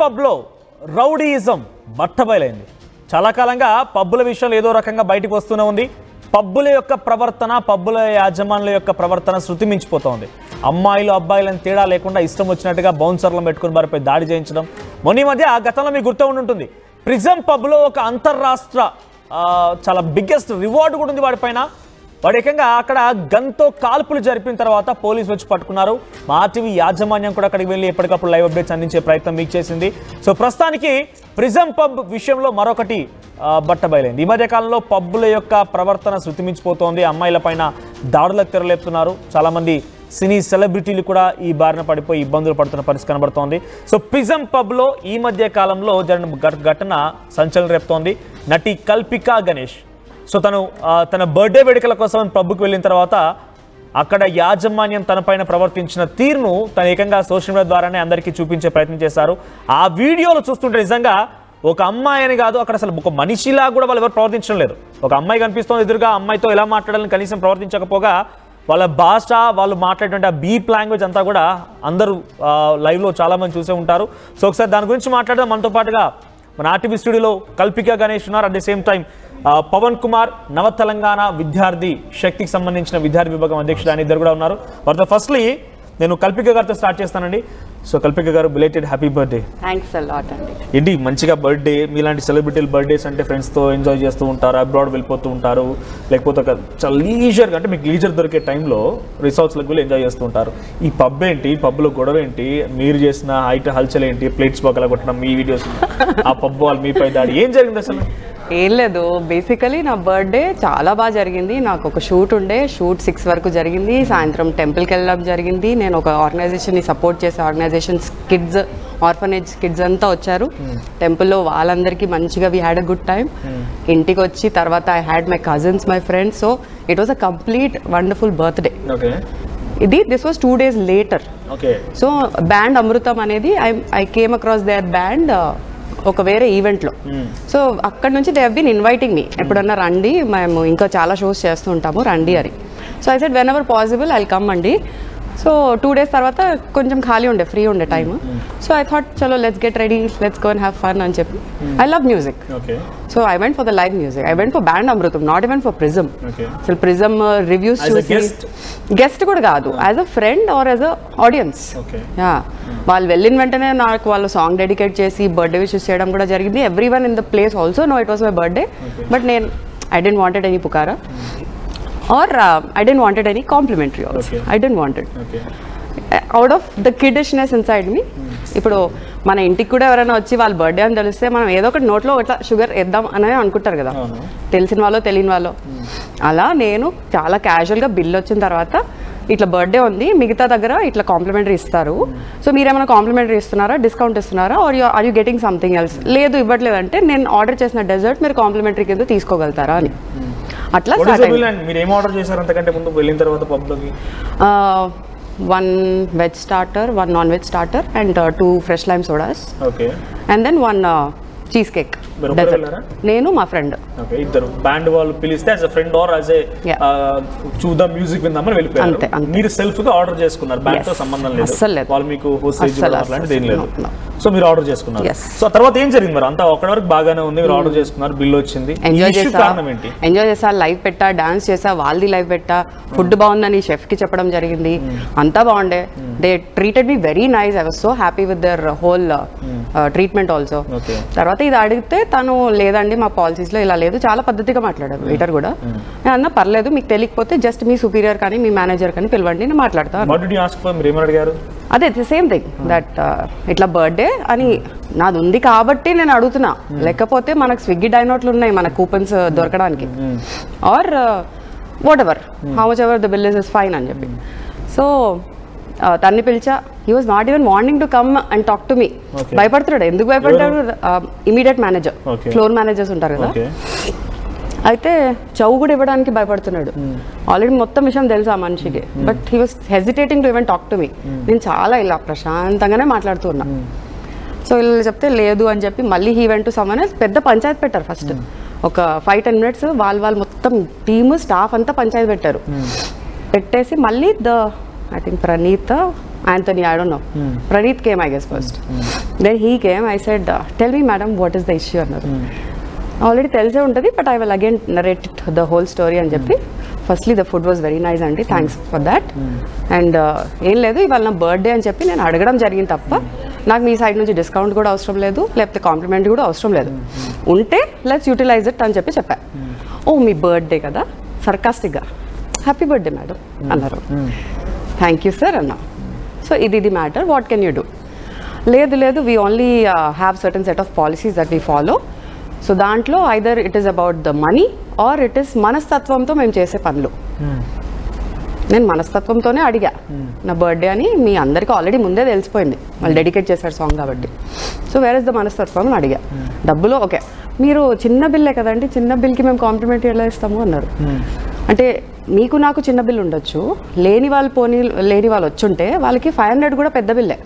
పబ్లో rowdyism బట్టబయలైంది. చాలా కాలంగా పబ్బుల విషయంలో ఏదో రకంగా బయటకు వస్తూనే ఉంది. పబ్బుల యొక్క ప్రవర్తన, పబ్బుల యాజమానుల యొక్క ప్రవర్తన శృతి మించిపోతోంది. అమ్మాయిలు అబ్బాయిలను తేడా లేకుండా ఇష్టం వచ్చినట్టుగా బౌన్సర్లను పెట్టుకుని వారిపై దాడి చేయించడం. మొన్న మధ్య ఆ గతంలో మీకు గుర్తు ఉంటుంది, ప్రిజం పబ్లో ఒక అంతర్రాష్ట్ర చాలా బిగ్గెస్ట్ రివార్డు కూడా ఉంది వాడిపైన. వాడు ఏకంగా అక్కడ గన్తో కాల్పులు జరిపిన తర్వాత పోలీసు వచ్చి పట్టుకున్నారు. మా టీవీ యాజమాన్యం కూడా అక్కడికి వెళ్ళి ఎప్పటికప్పుడు లైవ్ అప్డేట్స్ అందించే ప్రయత్నం మీకు చేసింది. సో ప్రస్తుతానికి ప్రిజం పబ్ విషయంలో మరొకటి బట్టబయలైంది. ఈ మధ్య కాలంలో పబ్బుల యొక్క ప్రవర్తన శృతిమించిపోతోంది. అమ్మాయిల పైన దాడులకు తెరలేపుతున్నారు. చాలామంది సినీ సెలబ్రిటీలు కూడా ఈ బారిన పడిపోయి ఇబ్బందులు పడుతున్న పరిస్థితి కనబడుతోంది. సో ప్రిజం పబ్లో ఈ మధ్య కాలంలో జరిగిన ఘటన సంచలనం రేపుతోంది. నటి కల్పికా గణేష్ తన బర్త్డే వేడుకల కోసం పబ్కి వెళ్ళిన తర్వాత అక్కడ యాజమాన్యం తనపైన ప్రవర్తించిన తీరును తన ఏకంగా సోషల్ మీడియా ద్వారానే అందరికీ చూపించే ప్రయత్నం చేశారు. ఆ వీడియోలు చూస్తుంటే నిజంగా ఒక అమ్మాయి అని కాదు, అక్కడ అసలు ఒక మనిషిలా కూడా వాళ్ళు ఎవరు ప్రవర్తించడం లేదు. ఒక అమ్మాయి కనిపిస్తోంది ఎదురుగా, అమ్మాయితో ఎలా మాట్లాడాలని కనీసం ప్రవర్తించకపోగా వాళ్ళ భాష, వాళ్ళు మాట్లాడేటువంటి ఆ బీప్ లాంగ్వేజ్ అంతా కూడా అందరూ లైవ్లో చాలామంది చూసే ఉంటారు. సో ఒకసారి దాని గురించి మాట్లాడదాం. మనతో పాటుగా మన ఆర్టీవీ స్టూడియోలో కల్పికా గణేష్ ఉన్నారు. At the same time Pavan Kumar, Nava Telangana విద్యార్థి శక్తికి సంబంధించిన విద్యార్థి విభాగం అధ్యక్షుడు అని ఇద్దరు కూడా ఉన్నారు. వారితో ఫస్ట్లీ నేను కల్పిక గారితో స్టార్ట్ చేస్తానండి. సో కల్పిక గారు, belated happy birthday. Thanks a lot అండి. ఏంటి మంచిగా బర్త్డే, మీలాంటి సెలబ్రిటీలు బర్త్డేస్ అంటే ఫ్రెండ్స్తో ఎంజాయ్ చేస్తూ ఉంటారు, అబ్రాడ్ వెళ్ళిపోతూ ఉంటారు, లేకపోతే ఒక చాలా లీజర్గా అంటే మీకు లీజర్ దొరికే టైంలో రిసార్ట్స్లకు వెళ్ళి ఎంజాయ్ చేస్తూ ఉంటారు. ఈ పబ్ ఏంటి, పబ్లో గొడవ ఏంటి, మీరు చేసిన హైట్ హల్చల్ ఏంటి, ప్లేట్స్ పక్కల కొట్టడం, మీ వీడియోస్, ఆ పబ్ వాళ్ళు మీపై దాడి, ఏం జరిగింది అసలు? ఏం లేదు, బేసికలీ నా బర్త్డే చాలా బాగా జరిగింది. నాకు ఒక షూట్ 6 వరకు జరిగింది. సాయంత్రం టెంపుల్కి వెళ్ళడం జరిగింది. నేను ఒక ఆర్గనైజేషన్ని సపోర్ట్ చేసే ఆర్గనైజేషన్స్ కిడ్స్, ఆర్ఫనేజ్ కిడ్స్ అంతా వచ్చారు టెంపుల్లో. వాళ్ళందరికీ మంచిగా we had a good time. ఇంటికి వచ్చి తర్వాత I had my cousins, my friends. So it was a complete wonderful birthday. This was 2 days later. So band Amrutham అనేది I came across their band ఒక వేరే ఈవెంట్లో. సో అక్కడ నుంచి they have been inviting me, ఎప్పుడన్నా రండి, మేము ఇంకా చాలా షోస్ చేస్తూ ఉంటాము, రండి అని. So I said when ever possible I come అండి. సో 2 days తర్వాత కొంచెం ఖాళీ ఉండే, ఫ్రీ ఉండే టైమ్. సో ఐ థాట్ చలో let's get ready, let's go and have fun అని చెప్పి. I love music. So I went for the live music. I went for band Amrutham, not even for prism. అసలు prism reviews చూసి, guest కూడా కాదు, as a friend or as a audience. వాళ్ళు వెళ్ళిన వెంటనే నాకు వాళ్ళు సాంగ్ డెడికేట్ చేసి బర్త్డే విషెస్ చేయడం కూడా జరిగింది. Everyone in the place also know it was my birthday. But I didn't wanted any pukara or I didn't wanted any complimentary also. I didn't want it. Out of the kiddishness inside me. ఇప్పుడు మన ఇంటికి కూడా ఎవరైనా వచ్చి వాళ్ళ birthday అని తెలిస్తే మనం ఏదో ఒకటి నోట్లో ఇట్లా షుగర్ వేద్దాం అని అనుకుంటారు కదా, తెలిసిన వాళ్ళు తెలియని వాళ్ళు. అలా నేను చాలా క్యాజువల్గా బిల్ వచ్చిన తర్వాత ఇట్లా బర్త్డే ఉంది, మిగతా దగ్గర ఇట్లా కాంప్లిమెంటరీ ఇస్తారు, సో మీరేమైనా కాంప్లిమెంటరీ ఇస్తున్నారా, డిస్కౌంట్ ఇస్తున్నారా, are you getting something else? లేదు ఇవ్వట్లేదు అంటే నేను ఆర్డర్ చేసిన డెజర్ట్ మీరు కాంప్లిమెంటరీ కింద తీసుకోగలుగుతారా అని. అట్లా మీరు ఏం ఆర్డర్ చేశారు అంతకంటే ముందు వెళ్ళిన తర్వాత పబ్లోకి? 1 veg starter, 1 non-veg starter and 2 fresh lime sodas. And then 1 cheesecake. నేను మా ఫ్రెండ్ ఇద్దరు. బ్యాండ్ వాళ్ళు పిలిస్తే as a friend or as a చూద్దాం మ్యూజిక్ విందామని వెళ్ళిపోయారు. మీరు సెల్ఫ్ గా ఆర్డర్ చేసుకున్నారు, బ్యాండ్ తో సంబంధం లేదు, వాళ్ళు మీకు హోస్టేజ్ అలాంటిది ఏం లేదు. సో మీరు ఆర్డర్ చేసుకున్నారు. సో తర్వాత ఏం జరిగింది మరి? అంతా ఒక్కడి వరకు బాగానే ఉంది, మీరు ఆర్డర్ చేసుకున్నారు, బిల్ వచ్చింది, ఎంజాయ్ చేసా, లైవ్ పెట్టా, డాన్స్ చేసా, వాళ్ళది లైవ్ పెట్టా, ఫుడ్ బాగుందని షెఫ్ కి చెప్పడం జరిగింది, అంతా బాగుండే. They treated me very nice. I was so happy with their whole treatment also. తర్వాత ఇది అడిగితే తను లేదండి మా పాలసీస్లో ఇలా లేదు, చాలా పద్ధతిగా మాట్లాడారు వెయిటర్ కూడా. నేను అన్నా పర్లేదు, మీకు తెలియకపోతే జస్ట్ మీ సుపీరియర్ కానీ మీ మేనేజర్ కానీ పిలవండి, నేను మాట్లాడతాను. అదే సేమ్ థింగ్ దట్ ఇట్లా బర్త్డే అని నాది ఉంది కాబట్టి నేను అడుగుతున్నా, లేకపోతే మనకు స్విగ్గీ డైనోట్లు ఉన్నాయి మన కూపన్స్ దొరకడానికి, or whatever how much ever the bill is fine అని చెప్పి. సో తన్ని పిలిచా. He was not even wanting to come and talk to me. భయపడుతున్నాడు. ఎందుకు భయపడ్డాడు? ఇమీడియట్ మేనేజర్, ఫ్లోర్ మేనేజర్స్ ఉంటారు కదా, అయితే చౌ కూడా ఇవ్వడానికి భయపడుతున్నాడు. ఆల్రెడీ మొత్తం విషయం తెలుసు ఆ మనిషికి, but he was hesitating to even talk to me. నేను చాలా ఇలా ప్రశాంతంగానే మాట్లాడుతున్నా. సో ఇలా చెప్తే లేదు అని చెప్పి మళ్ళీ he went to someone else. పెద్ద పంచాయతీ పెట్టారు. ఫస్ట్ ఒక 5-10 minutes వాళ్ళు మొత్తం టీమ్ స్టాఫ్ అంతా పంచాయతీ పెట్టారు. పెట్టేసి మళ్ళీ I think Praneetha Anthony, I don't know. Praneeth came, I guess, first. Then he came. I said, tell me, madam, what is the issue? Already తెలిసే ఉంటుంది, but I will again narrate the whole story అని చెప్పి, firstly the food was very nice అండి, thanks for that. And ఏం లేదు, ఇవాళ నా birthday అని చెప్పి నేను అడగడం జరిగింది తప్ప నాకు మీ సైడ్ నుంచి డిస్కౌంట్ కూడా అవసరం లేదు, లేకపోతే కాంప్లిమెంట్ కూడా అవసరం లేదు. ఉంటే లెట్స్ యూటిలైజ్ ఇట్ అని చెప్పా. ఓ మీ బర్త్డే కదా, సర్కాస్టిక్గా హ్యాపీ బర్త్డే మేడం అన్నారు. థ్యాంక్ యూ సార్ అన్నా. సో ఇది matter, what can you do? లేదు we only have certain set of policies that we follow. So దాంట్లో either it is about the money or it is మనస్తత్వంతో మేము చేసే పనులు. నేను మనస్తత్వంతోనే అడిగా నా బర్త్డే అని, మీ అందరికీ ఆల్రెడీ ముందే తెలిసిపోయింది, వాళ్ళు డెడికేట్ చేశారు సాంగ్ కాబట్టి. సో వేర్ ఇస్ ద మనస్తత్వం అని అడిగా. డబ్బులు ఓకే, మీరు చిన్న బిల్లే కదండి, చిన్న బిల్కి మేము కాంప్లిమెంట్ ఎలా ఇస్తాము అన్నారు. అంటే మీకు నాకు చిన్న బిల్ ఉండొచ్చు, లేని వాళ్ళు వచ్చుంటే వాళ్ళకి 500 కూడా పెద్ద బిల్లే.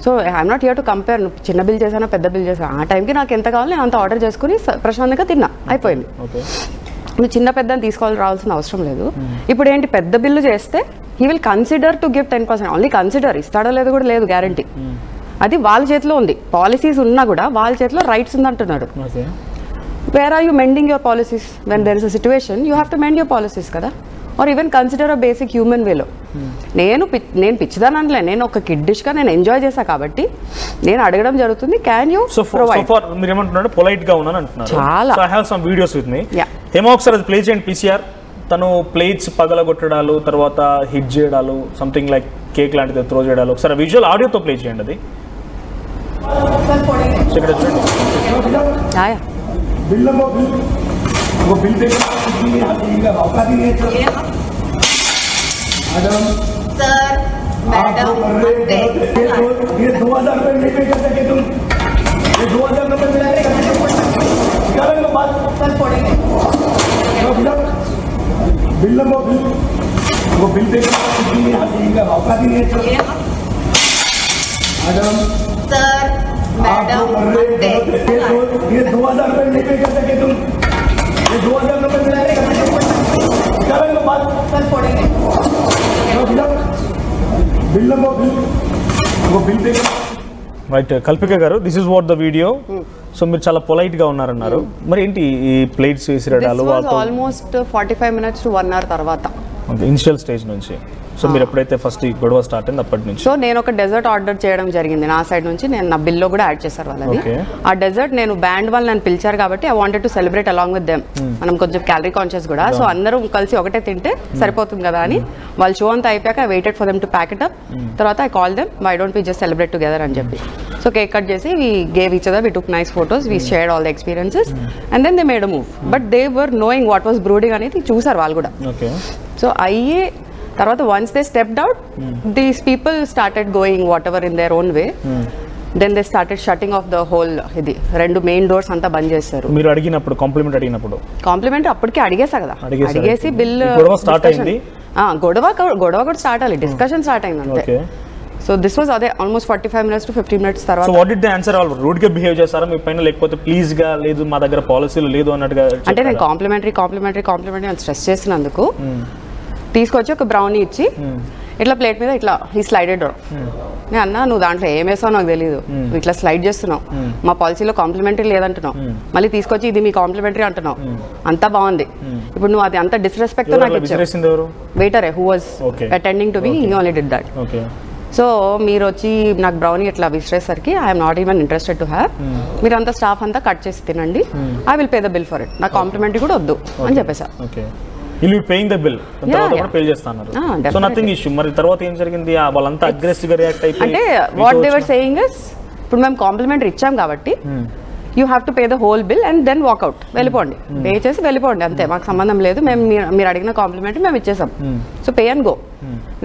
So I'm not here to compare, నువ్వు చిన్న బిల్ చేసానా పెద్ద బిల్ చేసాను, ఆ టైంకి నాకు ఎంత కావాలి నేను అంత ఆర్డర్ చేసుకుని ప్రశాంతంగా తిన్నా, అయిపోయింది. నువ్వు చిన్న పెద్ద రావాల్సిన అవసరం లేదు. ఇప్పుడు ఏంటి, పెద్ద బిల్లు చేస్తే he will consider to give 10%, only consider, ఇస్తాడో లేదో కూడా లేదు గ్యారంటీ. అది వాళ్ళ చేతిలో ఉంది, పాలసీస్ ఉన్నా కూడా వాళ్ళ చేతిలో rights ఉందంటున్నాడు. Where are you mending your policies? When there is a situation, you have to mend your policies కదా, or even consider a basic human way లో. నేను పిచ్చిదానలే, నేను ఒక కిడ్డిష్గా నేను ఎంజాయ్ చేశా కాబట్టి నేను అడగడం జరుగుతుంది, క్యాన్ యూ ప్రొవైడ్. మీరు ఏమంటున్నారు, పొలైట్ గా ఉన్నాను అంటున్నారు. చాలా. So I have some videos with me. ఏమో ఒకసారి అది ప్లే చేయండి పీసీఆర్. తను ప్లేట్స్ పగలగొట్టడాలు, తర్వాత హిట్ చేయడాలు, సంథింగ్ లైక్ కేక్ లాంటిది త్రో చేయడాలు, ఒకసారి విజువల్ ఆడియోతో ప్లే చేయండి అది. ఇక్కడ చూడండి. बिल वो बिल पे औकात ही नहीं है मैडम सर। मैडम ये 2000 रुपये नहीं पे कर सके तुम, ये 2000 रुपये मिलाने का बात सर पड़ेंगे। बिल वो बिल पे औकात ही नहीं है मैडम सर। मैडम ये 2000 रुपये नहीं पे कर सके तुम, ये 2000 रुपये मिलाने का बात सर पड़ेंगे। बिल वो bill pay right Kalpika garu, this is what the video. So మీరు చాలా పొలైట్ గా ఉన్నారన్నారు, మరి ఏంటి ఈ ప్లేట్స్ విసిరడాలు? ఆల్మోస్ట్ 45 minutes to 1 hour తర్వాత, ఇనిషియల్ స్టేజ్ నుంచి. సో మీరు ఎప్పుడైతే ఫస్ట్ ఈ గొడవ స్టార్ట్ అయింది అప్పటి నుంచి. సో నేను ఒక డెజర్ట్ ఆర్డర్ చేయడం జరిగింది నా సైడ్ నుంచి, నేను నా బిల్లో కూడా యాడ్ చేశారు వాళ్ళని. ఆ డెజర్ట్ నేను బ్యాండ్ వాళ్ళు నన్ను పిలిచారు కాబట్టి I wanted to celebrate along with them. మనం కొంచెం క్యాలరీ కాన్షియస్ కూడా, సో అందరూ కలిసి ఒకటే తింటే సరిపోతుంది కదా అని వాళ్ళు షో అంతా అయిపోయాక I waited for them to pack it up. తర్వాత I call them, why don't we just celebrate together అని చెప్పి. సో కేక్ కట్ చేసి we gave each other, we took nice photos, we shared all the experiences and then they made a move. But they were knowing what was brewing అనేది చూసారు వాళ్ళు కూడా. So అయ్యే తర్వాత once they stepped out, these people started going what ever in their own way. Then they started shutting off the hole, ఇది 2 main doors అంతా బంద్ చేశారు. మీరు అడిగినప్పుడు కాంప్లిమెంట్ అప్పటికే అడిగేసా కదా, అడిగేసి బిల్ స్టార్ట్ అయింది. గొడవ కూడా స్టార్ట్ అవ్వాలి, డిస్కషన్ స్టార్ట్ అయింది అంతే. సో దిస్ వాజ్ అదే ఆల్మోస్ట్ 45 minutes to 50 minutes తర్వాత. So what did they answer? All rude గా బిహేవ్ చేశారా మీ పైన, లేకపోతే ప్లీజ్ గా లేదు మా దగ్గర పాలసీలు లేదు అన్నట్టుగా? అంటే నేను కాంప్లిమెంటరీ అని స్ట్రెస్ చేసినందుకు తీసుకొచ్చి ఒక బ్రౌనీ ఇచ్చి ఇట్లా ప్లేట్ మీద ఇట్లా ఈ స్లైడెడ్. నేను అన్నా, నువ్వు దాంట్లో ఏం వేసావు నాకు తెలియదు, నువ్వు ఇట్లా స్లైడ్ చేస్తున్నావు, మా పాలసీలో కాంప్లిమెంటరీ లేదంటున్నావు, మళ్ళీ తీసుకొచ్చి ఇది మీ కాంప్లిమెంటరీ అంటున్నావు, అంతా బాగుంది, ఇప్పుడు నువ్వు అది అంత డిస్రెస్పెక్ట్ నాకు ఇచ్చావు. Waiter who was attending to be, he only did that. So మీరు వచ్చి నాకు బ్రౌనీ ఇట్లా విసిరేసరికి I'm not even interested to have, మీరంతా స్టాఫ్ అంతా కట్ చేసి తినండి, I will pay the bill for it, నాకు కాంప్లిమెంటరీ కూడా వద్దు అని చెప్పేసా. You'll be paying the bill. తర్వాత కూడా పే చేస్తున్నారు. So nothing issue. మరి తర్వాత ఏం జరిగింది? వాళ్ళంతా అగ్రెసివ్ గా రియాక్ట్ అయిపోయి, అంటే what they were saying is, ఇప్పుడు మేము కాంప్లిమెంటరీ ఇచ్చాం కాబట్టి you have to pay the whole bill and then walk out, వెళ్ళిపోండి, పే చేసి వెళ్ళిపోండి అంతే, మాకు సంబంధం లేదు, మేము మీరు అడిగిన కాంప్లిమెంటరీ మేము ఇచ్చేసాం, సో పే అండ్ గో.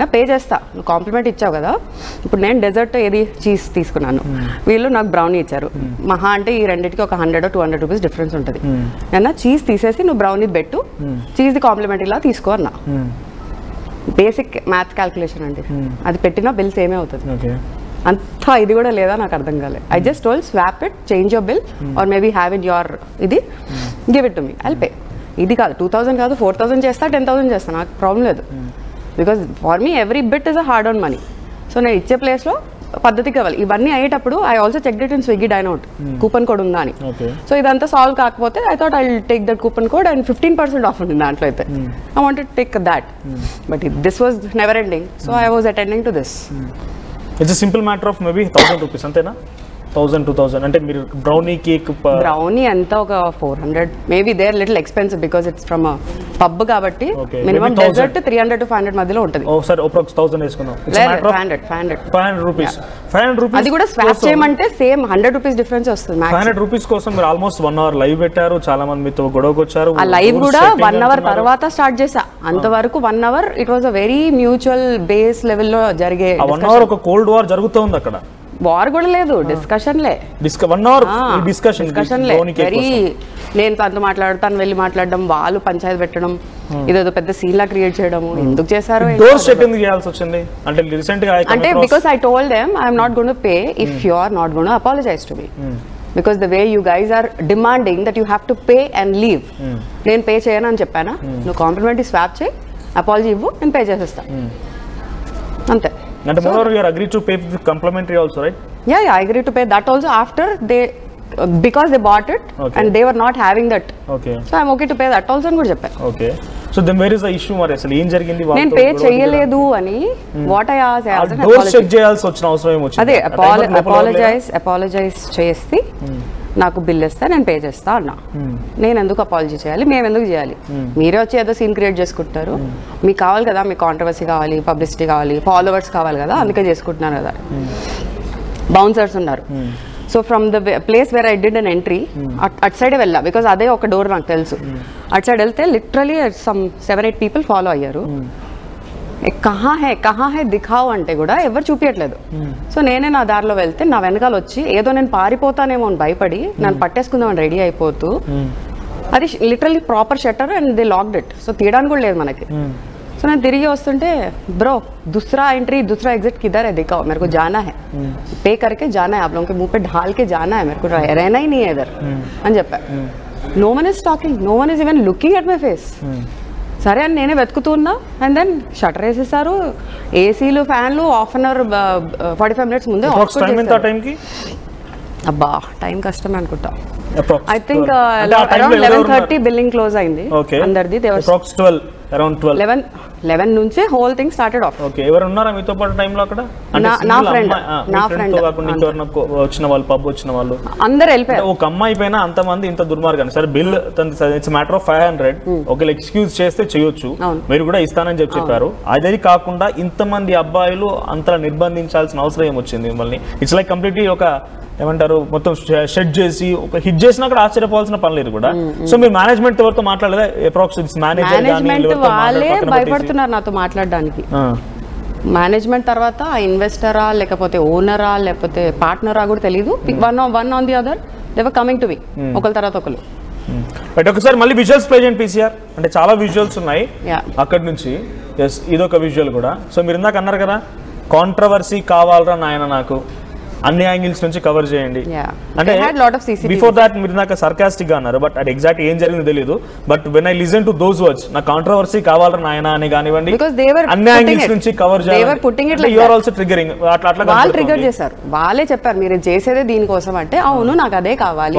నా పే చేస్తా, నువ్వు కాంప్లిమెంట్ ఇచ్చావు కదా. ఇప్పుడు నేను డెజర్ట్ ఏది చీజ్ తీసుకున్నాను, వీళ్ళు నాకు బ్రౌనీ ఇచ్చారు, మహా అంటే ఈ రెండింటికి ఒక 100 or 200 rupees డిఫరెన్స్ ఉంటుంది. అన్న చీజ్ తీసేసి నువ్వు బ్రౌనీ పెట్టు, చీజ్ ది కాంప్లిమెంటరీలా తీసుకో అన్న. బేసిక్ మ్యాథ్స్ క్యాల్కులేషన్ అండి, అది పెట్టినా బిల్ సేమే అవుతుంది. అంతా ఇది కూడా లేదా నాకు అర్థం కాలేదు. I just told swap it, change your bill or maybe have in your ఇది, give it to me, I'll pay. ఇది కాదు 2000 కాదు 4000 చేస్తా, 10,000 చేస్తా, నాకు ప్రాబ్లం లేదు. Because for me every bit is a hard on money. So నేను ఇచ్చే ప్లేస్లో పద్ధతి కావాలి. ఇవన్నీ అయ్యేటప్పుడు I also check it in Swiggy Dineout coupon code ఉందా అని. సో ఇదంతా సాల్వ్ కాకపోతే I thought I take that coupon code and 15% off ఉంది దాంట్లో అయితే. I wanted take that, but this was never ending, so I was attending to this. It's simple matter of maybe 1000 rupees అంతేనా? 1000-2000 అంటే మీరు brownie cake brownie అంతా ఒక 400 maybe. They are little expensive because it's from pub కాబట్టి minimum dessert 300 to 500 మధ్యలో ఉంటుంది. ఒకసారి approx 1000 వేసుకున్నాం. 500 రూపీస్. 500 రూపీస్ అది కూడా స్వాప్ చేయమంటే సేమ్ 100 రూపీస్ డిఫరెన్స్ వస్తుంది. 500 రూపీస్ కోసం మీరు ఆల్మోస్ట్ 1 hour లైవ్ పెట్టారు, చాలా మంది మీతో గొడవకు వచ్చారు. ఆ లైవ్ కూడా 1 hour తర్వాత స్టార్ట్ చేసా. అంతవరకు 1 hour it was a very mutual base లెవెల్లో జరిగే 1 hour ఒక కోల్డ్ వార్ జరుగుతుంది అక్కడ. వార్ కూడా లేదు, డిస్కషన్లే. 1 hour డిస్కషన్లే. వెరీ నేను తనతో మాట్లాడతాను, వెళ్ళి మాట్లాడడం, వాళ్ళు పంచాయతీ పెట్టడం, ఇదేదో పెద్ద సీన్ లా క్రియేట్ చేయడం. ఎందుకు చేశారో చేయాల్సి వచ్చింది అంటే రీసెంట్ గా. అంటే because I told them I'm not going to pay if you are not going to apologise to me, because the way you guys are demanding that you have to pay and leave. నేను pay చేయను అని చెప్పానా, నువ్వు complementary swap చేయి, apology ఇవ్వు, నేను pay చేసేస్తా అంతే. And moreover, you are agreed to pay the complimentary also, right? Yeah, I agreed to pay that also after they, because they bought it and they were not having that. Okay. So I'm okay to pay that also అని కూడా చెప్పాను. Okay. So then where is the issue మరి అసలు ఏం జరిగింది? నేను pay చేయలేదు అని what I asked. Door check చేయాల్సి వచ్చిన అవసరం ఏమొచ్చింది? అదే అపాలజైజ్ చేసి నాకు బిల్ ఇస్తే నేను పే చేస్తా అన్నా. నేను ఎందుకు అపాలజీ చేయాలి, మేము ఎందుకు చేయాలి? మీరే వచ్చి ఏదో సీన్ క్రియేట్ చేసుకుంటారు, మీకు కావాలి కదా, మీకు కాంట్రవర్సీ కావాలి, పబ్లిసిటీ కావాలి, ఫాలోవర్స్ కావాలి కదా, అందుకే చేసుకుంటున్నారు కదా. బౌన్సర్స్ ఉన్నారు. So from the place where I did an entry at సైడే వెళ్ళా, బికాస్ అదే ఒక డోర్ నాకు తెలుసు. అట్ సైడ్ వెళ్తే లిటరలీ సమ్ 7-8 people ఫాలో అయ్యారు. కహా హే దిఖావు అంటే కూడా ఎవరు చూపించట్లేదు. సో నేనే నా దారిలో వెళ్తే నా వెనకాల వచ్చి ఏదో నేను పారిపోతానేమో అని భయపడి నన్ను పట్టేసుకుందామని రెడీ అయిపోతూ, అది literally proper shutter and they locked it. So తీయడానికి కూడా లేదు మనకి. సో నేను తిరిగి వస్తుంటే, బ్రో दूसरा एंट्री दूसरा एग्जिट किधर है दिखाओ, मेरे को जाना है, पे करके जाना है, आप लोगों के मुंह पे ढाल के जाना है, मेरे को रहना ही नहीं है इधर అని చెప్పా. No one is talking, no one is even looking at my face. సరే అని నేనే వెతుకుతున్నా. అండ్ దెన్ షటర్ వేసేసారు, ఏసీలు ఫ్యాన్లు 45 minutes ముందే. అబ్బా టైం కష్టమే అనుకుంటా. I think around 11:30 billing close అయింది అందరిది. 11 నుంచే whole thing started off. Okay, ఎవరు ఉన్నారా మీతో పాటు టైం లో అక్కడ? నా ఫ్రెండ్ వచ్చిన వాళ్ళు, పబ్ వచ్చిన వాళ్ళు అందరూ వెళ్ళిపోయారు. ఒక అమ్మాయి పైన అంతమంది ఇంత దుర్మార్గం. సరే బిల్ ఇట్స్ మ్యాటర్ ఆఫ్ 500, ఒకవేళ ఎక్స్క్యూజ్ చేస్తే చేయొచ్చు, మీరు కూడా ఇస్తానని చెప్పారు. అదే కాకుండా ఇంతమంది అబ్బాయిలు అంతలా నిర్బంధించాల్సిన అవసరం ఏమొచ్చింది మిమ్మల్ని? ఇట్స్ లైక్ కంప్లీట్లీ ఒక ఏమంటారు, మొత్తం షెడ్ చేసి ఒక హిట్ చేసినా కూడా ఆశ్చర్యపోవాల్సిన పని లేదు కూడా. సో మీరు మేనేజ్మెంట్ ఎవరితో మాట్లాడలేదా? మేనేజ్మెంట్ వాళ్ళే భయపడుతున్నారు నాతో మాట్లాడడానికి. మేనేజ్మెంట్ తర్వాత ఇన్వెస్టరా లేకపోతే ఓనరా లేకపోతే పార్ట్నరా కూడా తెలియదు. One on the other they were coming to me, ఒకరి తర్వాత ఒకరు. బట్ ఒకసారి మళ్ళీ విజువల్స్ ప్లే చేయండి పీసీఆర్. అంటే చాలా విజువల్స్ ఉన్నాయి అక్కడి నుంచి. ఎస్, ఇదొక విజువల్ కూడా. సో మీరు ఇందాక అన్నారు కదా, కాంట్రవర్సీ కావాలరా నాయన నాకు, అన్ని యాంగిల్స్ నుంచి కవర్ చేయండి అంటే. బిఫోర్ దాట్ మీరు నాకు సర్కాస్టిక్ గా అన్నారు, బట్ అది ఎగ్జాక్ట్ ఏం జరిగిందో తెలియదు. But when I listen to those words, నా కాంట్రవర్సీ కావాలరా నాయన అని కానివ్వండి, అన్ని యాంగిల్స్ నుంచి కవర్ చేయాలి. You are also triggering. అట్లా వాళ్ళు ట్రిగర్ చేశారు, వాళ్ళే చెప్పారు మీరు చేసేదే దీనికోసం అంటే. అవును, నాకు అదే కావాలి.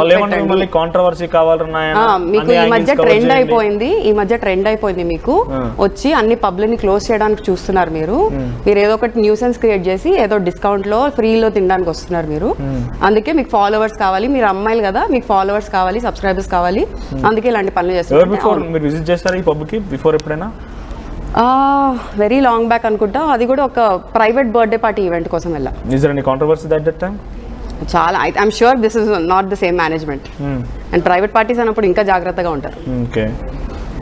మళ్ళీ కాంట్రవర్సీ కావాలరా నాయన, మీకు ఈ మధ్య ట్రెండ్ అయిపోయింది మీకు వచ్చి అన్ని పబ్లని క్లోజ్ చేయడానికి చూస్తున్నారు మీరు. మీరు ఏదో ఒకటి న్యూసెన్స్ క్రియేట్ చేసి ఏదో డిస్కౌంట్ లో ఫ్రీలో తినడానికి వస్తున్నారు మీరు. అందుకే మీకు ఫాలోవర్స్ కావాలి, మీరు అమ్మాయిలు కదా, మీకు ఫాలోవర్స్ కావాలి, సబ్స్క్రైబర్స్ కావాలి, అందుకే ఇలాంటి పనులు చేస్తారు. వెరీ లాంగ్ బ్యాక్ అనుకుంటా, అది కూడా ఒక ప్రైవేట్ బర్త్డే పార్టీ ఈవెంట్ కోసం వెళ్ళా. చాలా I'm sure this is not the same management. And private parties అన్నప్పుడు ఇంకా జాగ్రత్తగా ఉంటారు.